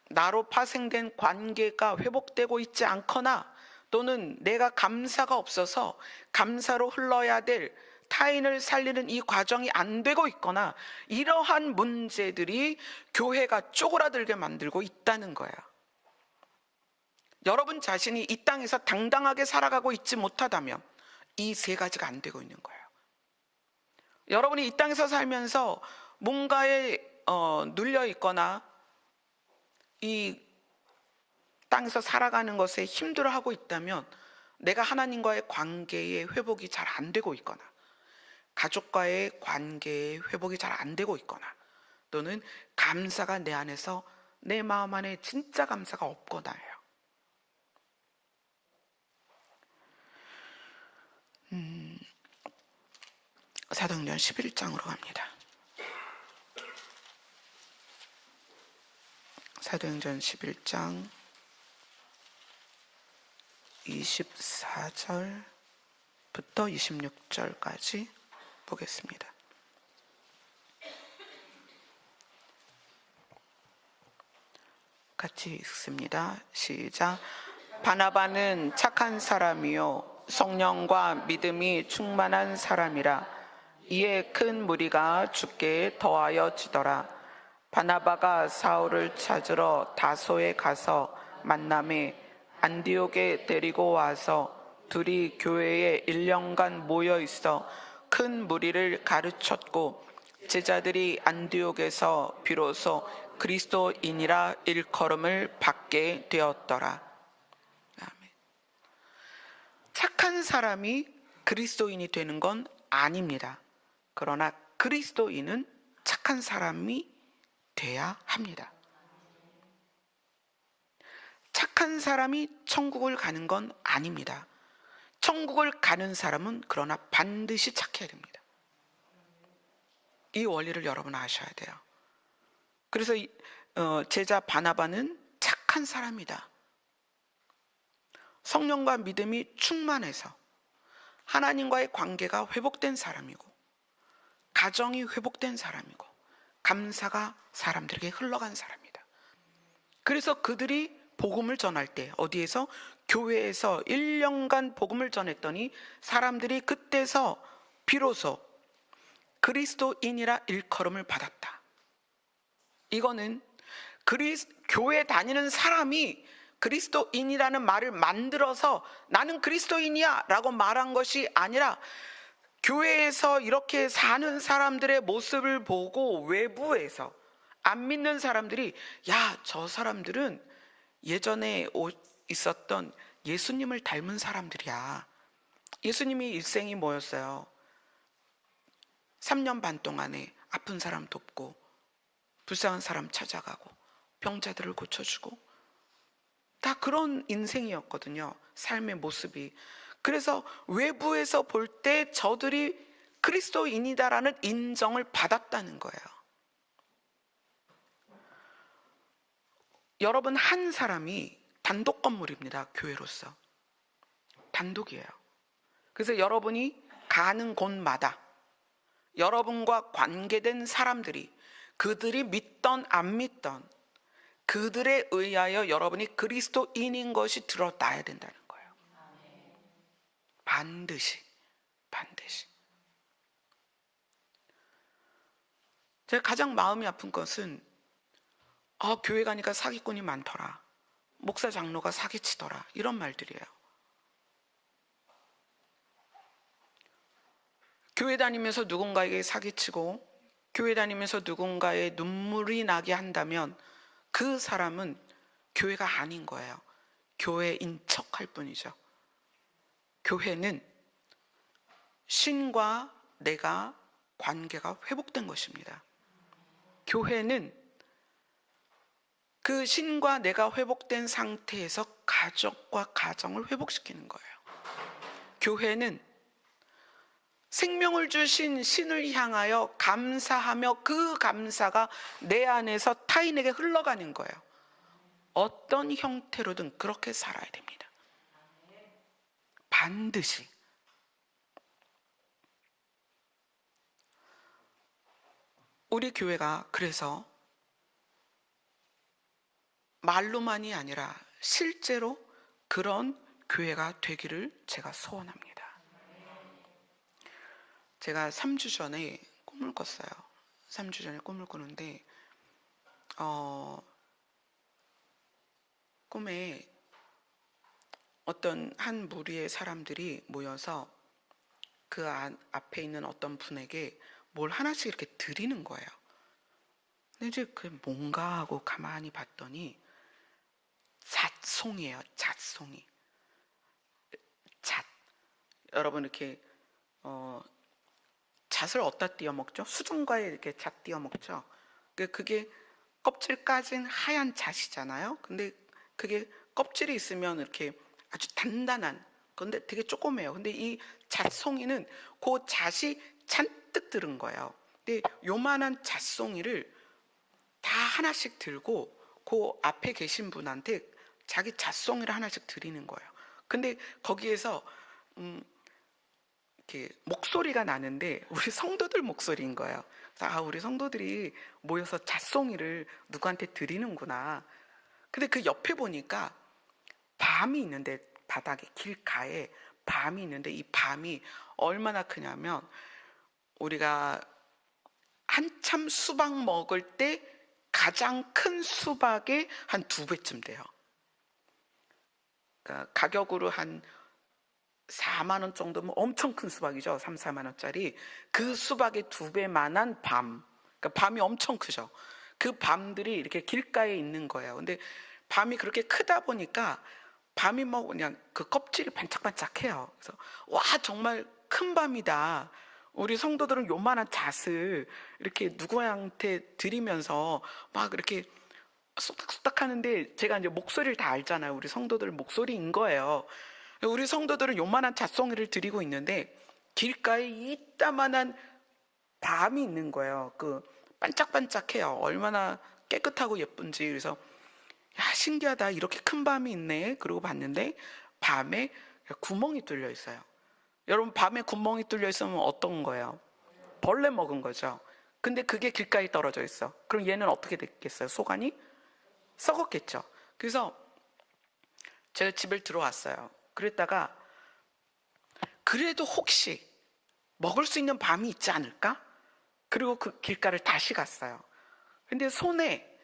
나로 파생된 관계가 회복되고 있지 않거나 또는 내가 감사가 없어서 감사로 흘러야 될 타인을 살리는 이 과정이 안 되고 있거나 이러한 문제들이 교회가 쪼그라들게 만들고 있다는 거야. 여러분 자신이 이 땅에서 당당하게 살아가고 있지 못하다면 이 세 가지가 안 되고 있는 거예요. 여러분이 이 땅에서 살면서 뭔가에 눌려 있거나 이 땅에서 살아가는 것에 힘들어하고 있다면 내가 하나님과의 관계의 회복이 잘 안 되고 있거나 가족과의 관계의 회복이 잘 안 되고 있거나 또는 감사가 내 안에서 내 마음 안에 진짜 감사가 없거나예요. 사도행전 11장으로 갑니다. 사도행전 11장 24절부터 26절까지 보겠습니다. 같이 읽습니다. 시작. 바나바는 착한 사람이요 성령과 믿음이 충만한 사람이라. 이에 큰 무리가 주께 더하여 지더라. 바나바가 사울을 찾으러 다소에 가서 만남에 안디옥에 데리고 와서 둘이 교회에 1년간 모여 있어 큰 무리를 가르쳤고 제자들이 안디옥에서 비로소 그리스도인이라 일컬음을 받게 되었더라. 아멘. 착한 사람이 그리스도인이 되는 건 아닙니다. 그러나 그리스도인은 착한 사람이 돼야 합니다. 착한 사람이 천국을 가는 건 아닙니다. 천국을 가는 사람은 그러나 반드시 착해야 됩니다. 이 원리를 여러분 아셔야 돼요. 그래서 제자 바나바는 착한 사람이다. 성령과 믿음이 충만해서 하나님과의 관계가 회복된 사람이고 가정이 회복된 사람이고 감사가 사람들에게 흘러간 사람이다. 그래서 그들이 복음을 전할 때 어디에서? 교회에서 1년간 복음을 전했더니 사람들이 그때서 비로소 그리스도인이라 일컬음을 받았다. 이거는 교회 다니는 사람이 그리스도인이라는 말을 만들어서 나는 그리스도인이야 라고 말한 것이 아니라 교회에서 이렇게 사는 사람들의 모습을 보고 외부에서 안 믿는 사람들이 야, 저 사람들은 예전에 있었던 예수님을 닮은 사람들이야. 예수님이 일생이 뭐였어요? 3년 반 동안에 아픈 사람 돕고 불쌍한 사람 찾아가고 병자들을 고쳐주고 다 그런 인생이었거든요. 삶의 모습이. 그래서 외부에서 볼 때 저들이 그리스도인이다라는 인정을 받았다는 거예요. 여러분, 한 사람이 단독 건물입니다. 교회로서 단독이에요. 그래서 여러분이 가는 곳마다 여러분과 관계된 사람들이 그들이 믿던 안 믿던 그들에 의하여 여러분이 그리스도인인 것이 드러나야 된다는 거예요. 반드시. 제가 가장 마음이 아픈 것은 교회 가니까 사기꾼이 많더라. 목사 장로가 사기치더라. 이런 말들이에요. 교회 다니면서 누군가에게 사기치고 교회 다니면서 누군가의 눈물이 나게 한다면 그 사람은 교회가 아닌 거예요. 교회인 척할 뿐이죠. 교회는 신과 내가 관계가 회복된 것입니다. 교회는 그 신과 내가 회복된 상태에서 가족과 가정을 회복시키는 거예요. 교회는 생명을 주신 신을 향하여 감사하며 그 감사가 내 안에서 타인에게 흘러가는 거예요. 어떤 형태로든 그렇게 살아야 됩니다. 반드시. 우리 교회가 그래서 말로만이 아니라 실제로 그런 교회가 되기를 제가 소원합니다. 제가 3주 전에 꿈을 꿨어요. 3주 전에 꿈을 꾸는데 꿈에 어떤 한 무리의 사람들이 모여서 그 앞에 있는 어떤 분에게 뭘 하나씩 이렇게 드리는 거예요. 근데 이제 그 뭔가 하고 가만히 봤더니 잣송이에요. 잣송이. 잣. 여러분 이렇게 잣을 어디다 띄워 먹죠? 수중과에 이렇게 잣 띄워 먹죠. 그게 껍질 까진 하얀 잣이잖아요. 근데 그게 껍질이 있으면 이렇게 아주 단단한, 근데 되게 조그매요. 근데 이 잣송이는 그 잣이 잔뜩 들은 거예요. 근데 요만한 잣송이를 다 하나씩 들고 그 앞에 계신 분한테 자기 잣송이를 하나씩 드리는 거예요. 근데 거기에서 이렇게 목소리가 나는데 우리 성도들 목소리인 거예요. 그래서 우리 성도들이 모여서 잣송이를 누구한테 드리는구나. 근데 그 옆에 보니까 밤이 있는데, 바닥에 길가에 밤이 있는데, 이 밤이 얼마나 크냐면 우리가 한참 수박 먹을 때 가장 큰 수박의 한 2배쯤 돼요. 그러니까 가격으로 한 4만 원 정도면 엄청 큰 수박이죠. 3, 4만 원짜리. 그 수박의 2배만한 밤. 그러니까 밤이 엄청 크죠. 그 밤들이 이렇게 길가에 있는 거예요. 근데 밤이 그렇게 크다 보니까 밤이 뭐 그냥 그 껍질이 반짝반짝해요. 그래서 와, 정말 큰 밤이다. 우리 성도들은 요만한 잣을 이렇게 누구한테 드리면서 막 이렇게 쏙닥쏙닥 하는데, 제가 이제 목소리를 다 알잖아요. 우리 성도들 목소리인 거예요. 우리 성도들은 요만한 잣송이를 드리고 있는데 길가에 이따만한 밤이 있는 거예요. 그 반짝반짝해요. 얼마나 깨끗하고 예쁜지. 그래서 야, 신기하다. 이렇게 큰 밤이 있네. 그러고 봤는데 밤에 구멍이 뚫려 있어요. 여러분, 밤에 구멍이 뚫려 있으면 어떤 거예요? 벌레 먹은 거죠. 근데 그게 길가에 떨어져 있어. 그럼 얘는 어떻게 됐겠어요? 속안이 썩었겠죠. 그래서 제가 집에 들어왔어요. 그랬다가 그래도 혹시 먹을 수 있는 밤이 있지 않을까? 그리고 그 길가를 다시 갔어요. 근데 손에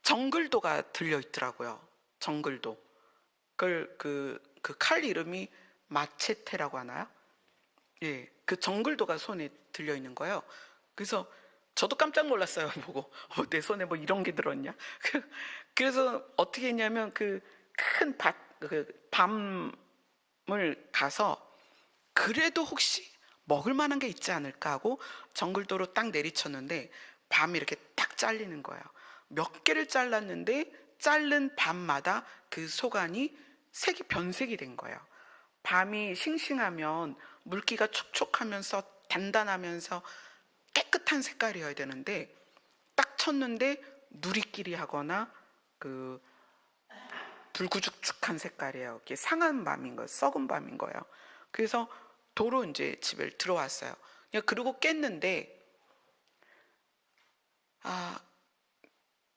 정글도가 들려 있더라고요. 정글도. 그 칼 이름이 마체테라고 하나요? 예, 그 정글도가 손에 들려 있는 거예요. 그래서 저도 깜짝 놀랐어요. 보고 내 손에 뭐 이런 게 들었냐? 그래서 어떻게 했냐면 그 큰 밤을 가서 그래도 혹시 먹을 만한 게 있지 않을까 하고 정글도로 딱 내리쳤는데 밤이 이렇게 딱 잘리는 거예요. 몇 개를 잘랐는데 자른 밤마다 그 속안이 색이 변색이 된 거예요. 밤이 싱싱하면 물기가 촉촉하면서 단단하면서 깨끗한 색깔이어야 되는데 딱 쳤는데 누리끼리 하거나 그 불구죽죽한 색깔이에요. 이게 상한 밤인 거예요. 썩은 밤인 거예요. 그래서 도로 이제 집에 들어왔어요. 그러고 깼는데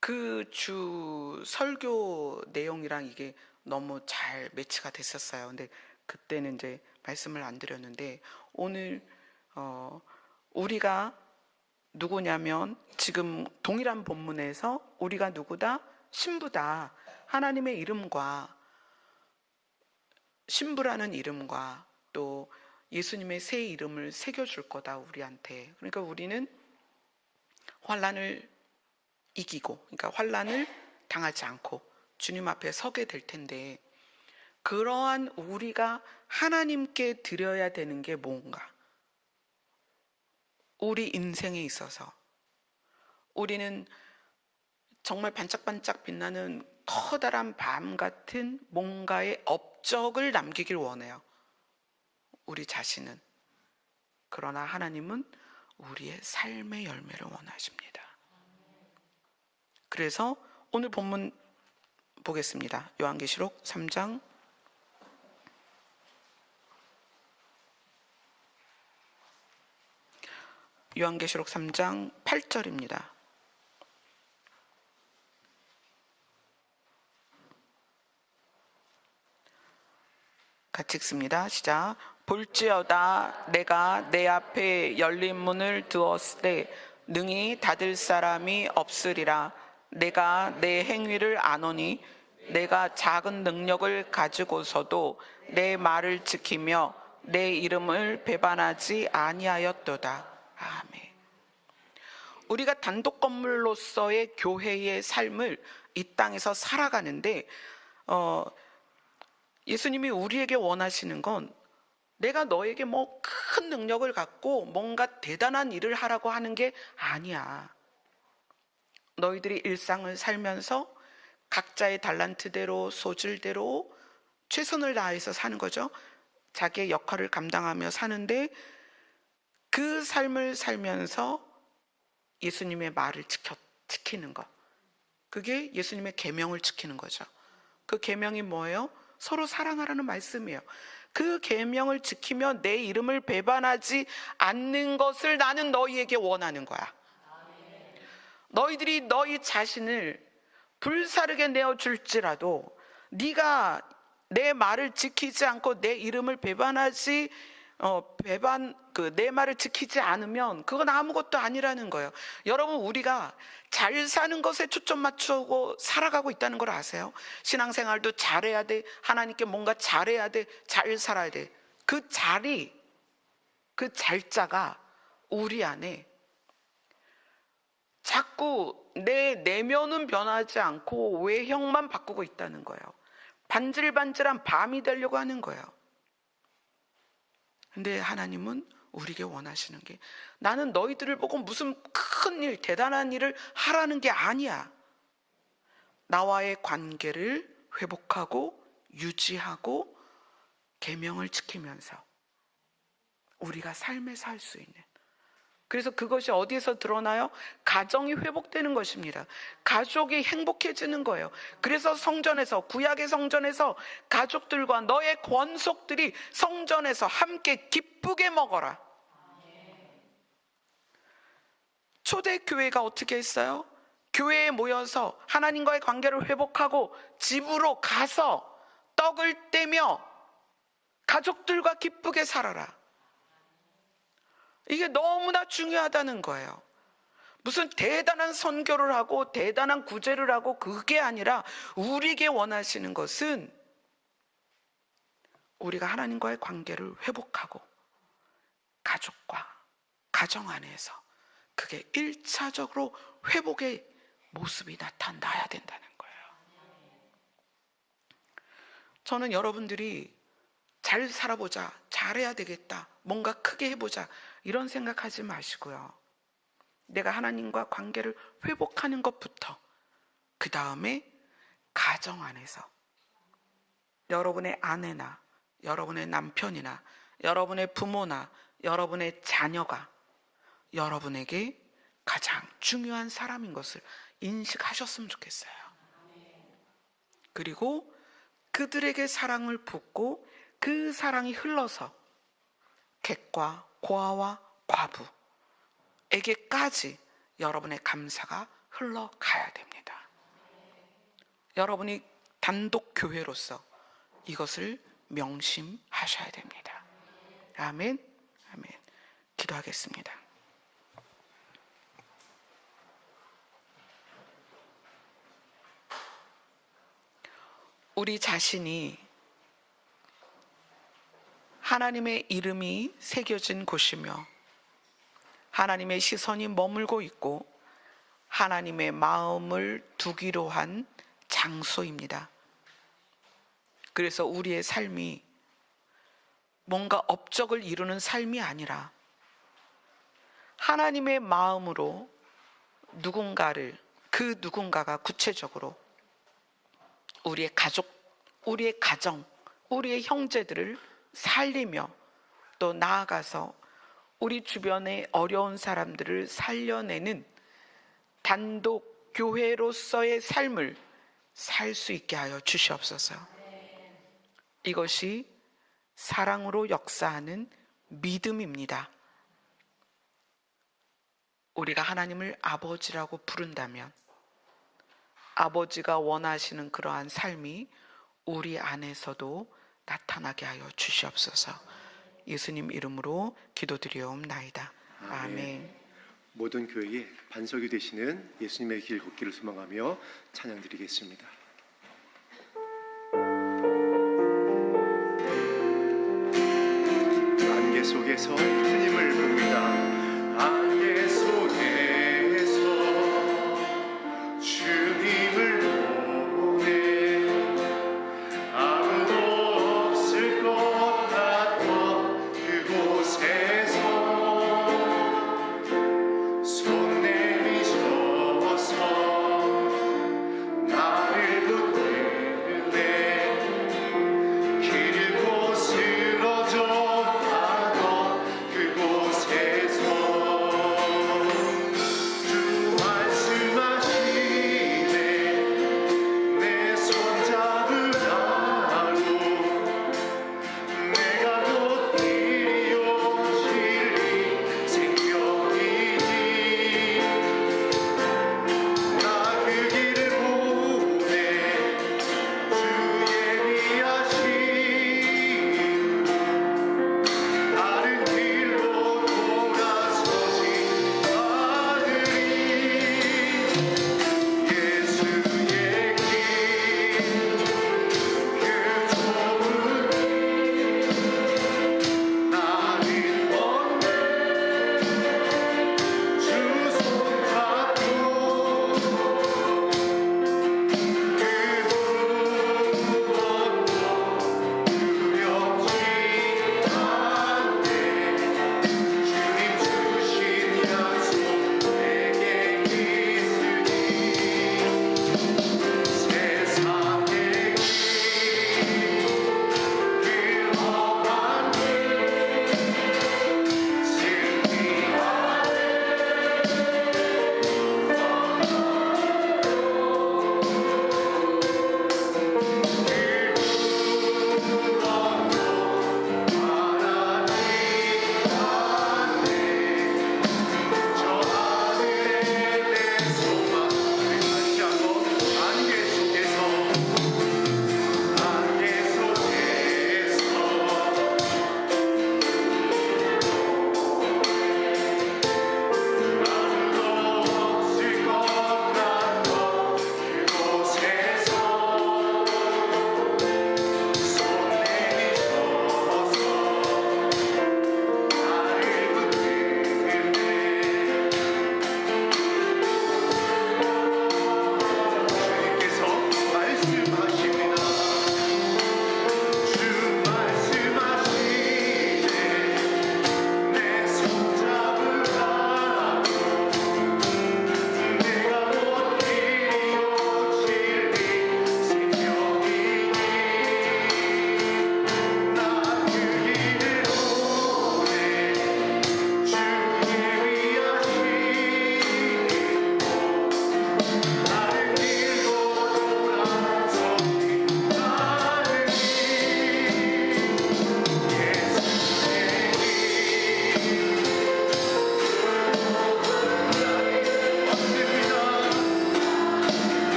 그 주 설교 내용이랑 이게 너무 잘 매치가 됐었어요. 근데 그때는 이제 말씀을 안 드렸는데 오늘 우리가 누구냐면 지금 동일한 본문에서 우리가 누구다? 신부다. 하나님의 이름과 신부라는 이름과 또 예수님의 새 이름을 새겨줄 거다 우리한테. 그러니까 우리는 환난을 이기고, 그러니까 환난을 당하지 않고 주님 앞에 서게 될 텐데, 그러한 우리가 하나님께 드려야 되는 게 뭔가? 우리 인생에 있어서 우리는 정말 반짝반짝 빛나는 커다란 밤 같은 뭔가의 업적을 남기길 원해요. 우리 자신은. 그러나 하나님은 우리의 삶의 열매를 원하십니다. 그래서 오늘 본문 보겠습니다. 요한계시록 3장 요한계시록 3장 8절입니다. 같이 읽습니다. 시작. 볼지어다 내가 내 앞에 열린 문을 두었을 때 능히 닫을 사람이 없으리라. 내가 내 행위를 아노니 내가 작은 능력을 가지고서도 내 말을 지키며 내 이름을 배반하지 아니하였도다. 아멘. 우리가 단독 건물로서의 교회의 삶을 이 땅에서 살아가는데 예수님이 우리에게 원하시는 건 내가 너에게 뭐 큰 능력을 갖고 뭔가 대단한 일을 하라고 하는 게 아니야. 너희들이 일상을 살면서 각자의 달란트대로 소질대로 최선을 다해서 사는 거죠. 자기의 역할을 감당하며 사는데 그 삶을 살면서 예수님의 말을 지키는 것. 그게 예수님의 계명을 지키는 거죠. 그 계명이 뭐예요? 서로 사랑하라는 말씀이에요. 그 계명을 지키며 내 이름을 배반하지 않는 것을 나는 너희에게 원하는 거야. 너희들이 너희 자신을 불사르게 내어줄지라도 네가 내 말을 지키지 않고 내 이름을 배반하지 내 말을 지키지 않으면 그건 아무것도 아니라는 거예요. 여러분, 우리가 잘 사는 것에 초점 맞추고 살아가고 있다는 걸 아세요? 신앙생활도 잘해야 돼. 하나님께 뭔가 잘해야 돼. 잘 살아야 돼. 그 잘자가 우리 안에 자꾸 내 내면은 변하지 않고 외형만 바꾸고 있다는 거예요. 반질반질한 밤이 되려고 하는 거예요. 근데 하나님은 우리에게 원하시는 게 나는 너희들을 보고 무슨 큰 일, 대단한 일을 하라는 게 아니야. 나와의 관계를 회복하고 유지하고 계명을 지키면서 우리가 삶에서 할 수 있는, 그래서 그것이 어디에서 드러나요? 가정이 회복되는 것입니다. 가족이 행복해지는 거예요. 그래서 성전에서, 구약의 성전에서 가족들과 너의 권속들이 성전에서 함께 기쁘게 먹어라. 초대교회가 어떻게 했어요? 교회에 모여서 하나님과의 관계를 회복하고 집으로 가서 떡을 떼며 가족들과 기쁘게 살아라. 이게 너무나 중요하다는 거예요. 무슨 대단한 선교를 하고 대단한 구제를 하고 그게 아니라 우리에게 원하시는 것은 우리가 하나님과의 관계를 회복하고 가족과 가정 안에서 그게 1차적으로 회복의 모습이 나타나야 된다는 거예요. 저는 여러분들이 잘 살아보자, 잘해야 되겠다, 뭔가 크게 해보자 이런 생각하지 마시고요. 내가 하나님과 관계를 회복하는 것부터, 그 다음에 가정 안에서 여러분의 아내나 여러분의 남편이나 여러분의 부모나 여러분의 자녀가 여러분에게 가장 중요한 사람인 것을 인식하셨으면 좋겠어요. 그리고 그들에게 사랑을 붓고 그 사랑이 흘러서 객과 고아와 과부에게까지 여러분의 감사가 흘러가야 됩니다. 여러분이 단독 교회로서 이것을 명심하셔야 됩니다. 아멘. 아멘. 기도하겠습니다. 우리 자신이 하나님의 이름이 새겨진 곳이며 하나님의 시선이 머물고 있고 하나님의 마음을 두기로 한 장소입니다. 그래서 우리의 삶이 뭔가 업적을 이루는 삶이 아니라 하나님의 마음으로 그 누군가가 구체적으로 우리의 가족, 우리의 가정, 우리의 형제들을 살리며 또 나아가서 우리 주변의 어려운 사람들을 살려내는 단독 교회로서의 삶을 살 수 있게 하여 주시옵소서. 이것이 사랑으로 역사하는 믿음입니다. 우리가 하나님을 아버지라고 부른다면 아버지가 원하시는 그러한 삶이 우리 안에서도 나타나게 하여 주시옵소서. 예수님 이름으로 기도드리옵나이다. 아멘. 모든 교회의 반석이 되시는 예수님의 길 걷기를 소망하며 찬양드리겠습니다. 안개 속에서 주님을 봅니다. 안개 속에서 주님을 보네. 아무도 없을 것 같던 그곳에서 손 내미셔서 나를 붙드네. 길 잃고 쓰러져 가던 그곳에서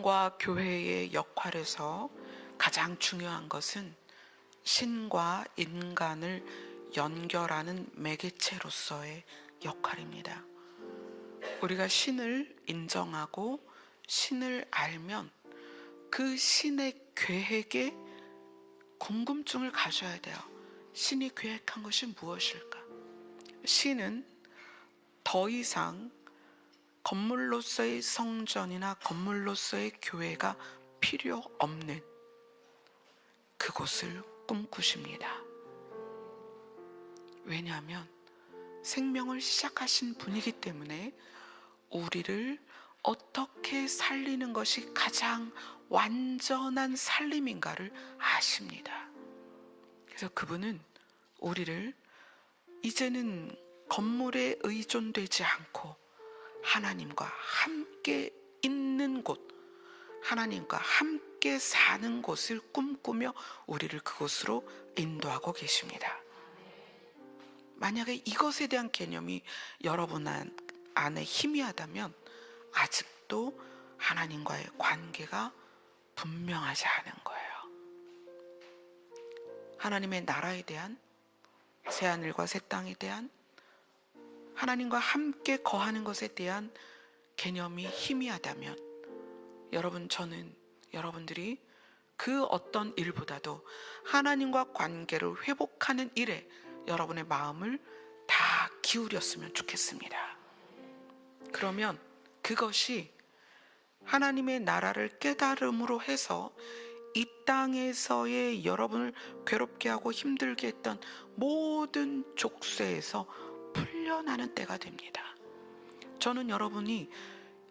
신앙과 교회의 역할에서 가장 중요한 것은 신과 인간을 연결하는 매개체로서의 역할입니다. 우리가 신을 인정하고 신을 알면 그 신의 계획에 궁금증을 가져야 돼요. 신이 계획한 것이 무엇일까? 신은 더 이상 건물로서의 성전이나 건물로서의 교회가 필요 없는 그곳을 꿈꾸십니다. 왜냐하면 생명을 시작하신 분이기 때문에 우리를 어떻게 살리는 것이 가장 완전한 살림인가를 아십니다. 그래서 그분은 우리를 이제는 건물에 의존되지 않고 하나님과 함께 있는 곳, 하나님과 함께 사는 곳을 꿈꾸며 우리를 그곳으로 인도하고 계십니다. 만약에 이것에 대한 개념이 여러분 안에 희미하다면 아직도 하나님과의 관계가 분명하지 않은 거예요. 하나님의 나라에 대한, 새하늘과 새 땅에 대한, 하나님과 함께 거하는 것에 대한 개념이 희미하다면 저는 여러분들이 그 어떤 일보다도 하나님과 관계를 회복하는 일에 여러분의 마음을 다 기울였으면 좋겠습니다. 그러면 그것이 하나님의 나라를 깨달음으로 해서 이 땅에서의 여러분을 괴롭게 하고 힘들게 했던 모든 족쇄에서 풀려나는 때가 됩니다. 저는 여러분이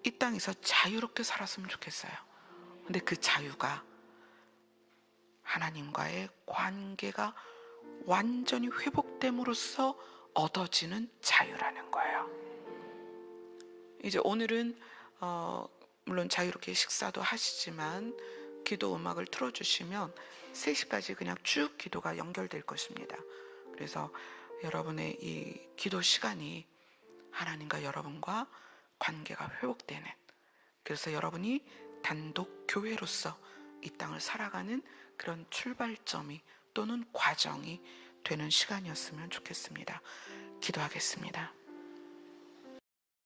이 땅에서 자유롭게 살았으면 좋겠어요. 근데 그 자유가 하나님과의 관계가 완전히 회복됨으로써 얻어지는 자유라는 거예요. 이제 오늘은 물론 자유롭게 식사도 하시지만 기도 음악을 틀어주시면 3시까지 그냥 쭉 기도가 연결될 것입니다. 그래서 여러분의 이 기도 시간이 하나님과 여러분과 관계가 회복되는, 그래서 여러분이 단독 교회로서 이 땅을 살아가는 그런 출발점이 또는 과정이 되는 시간이었으면 좋겠습니다. 기도하겠습니다.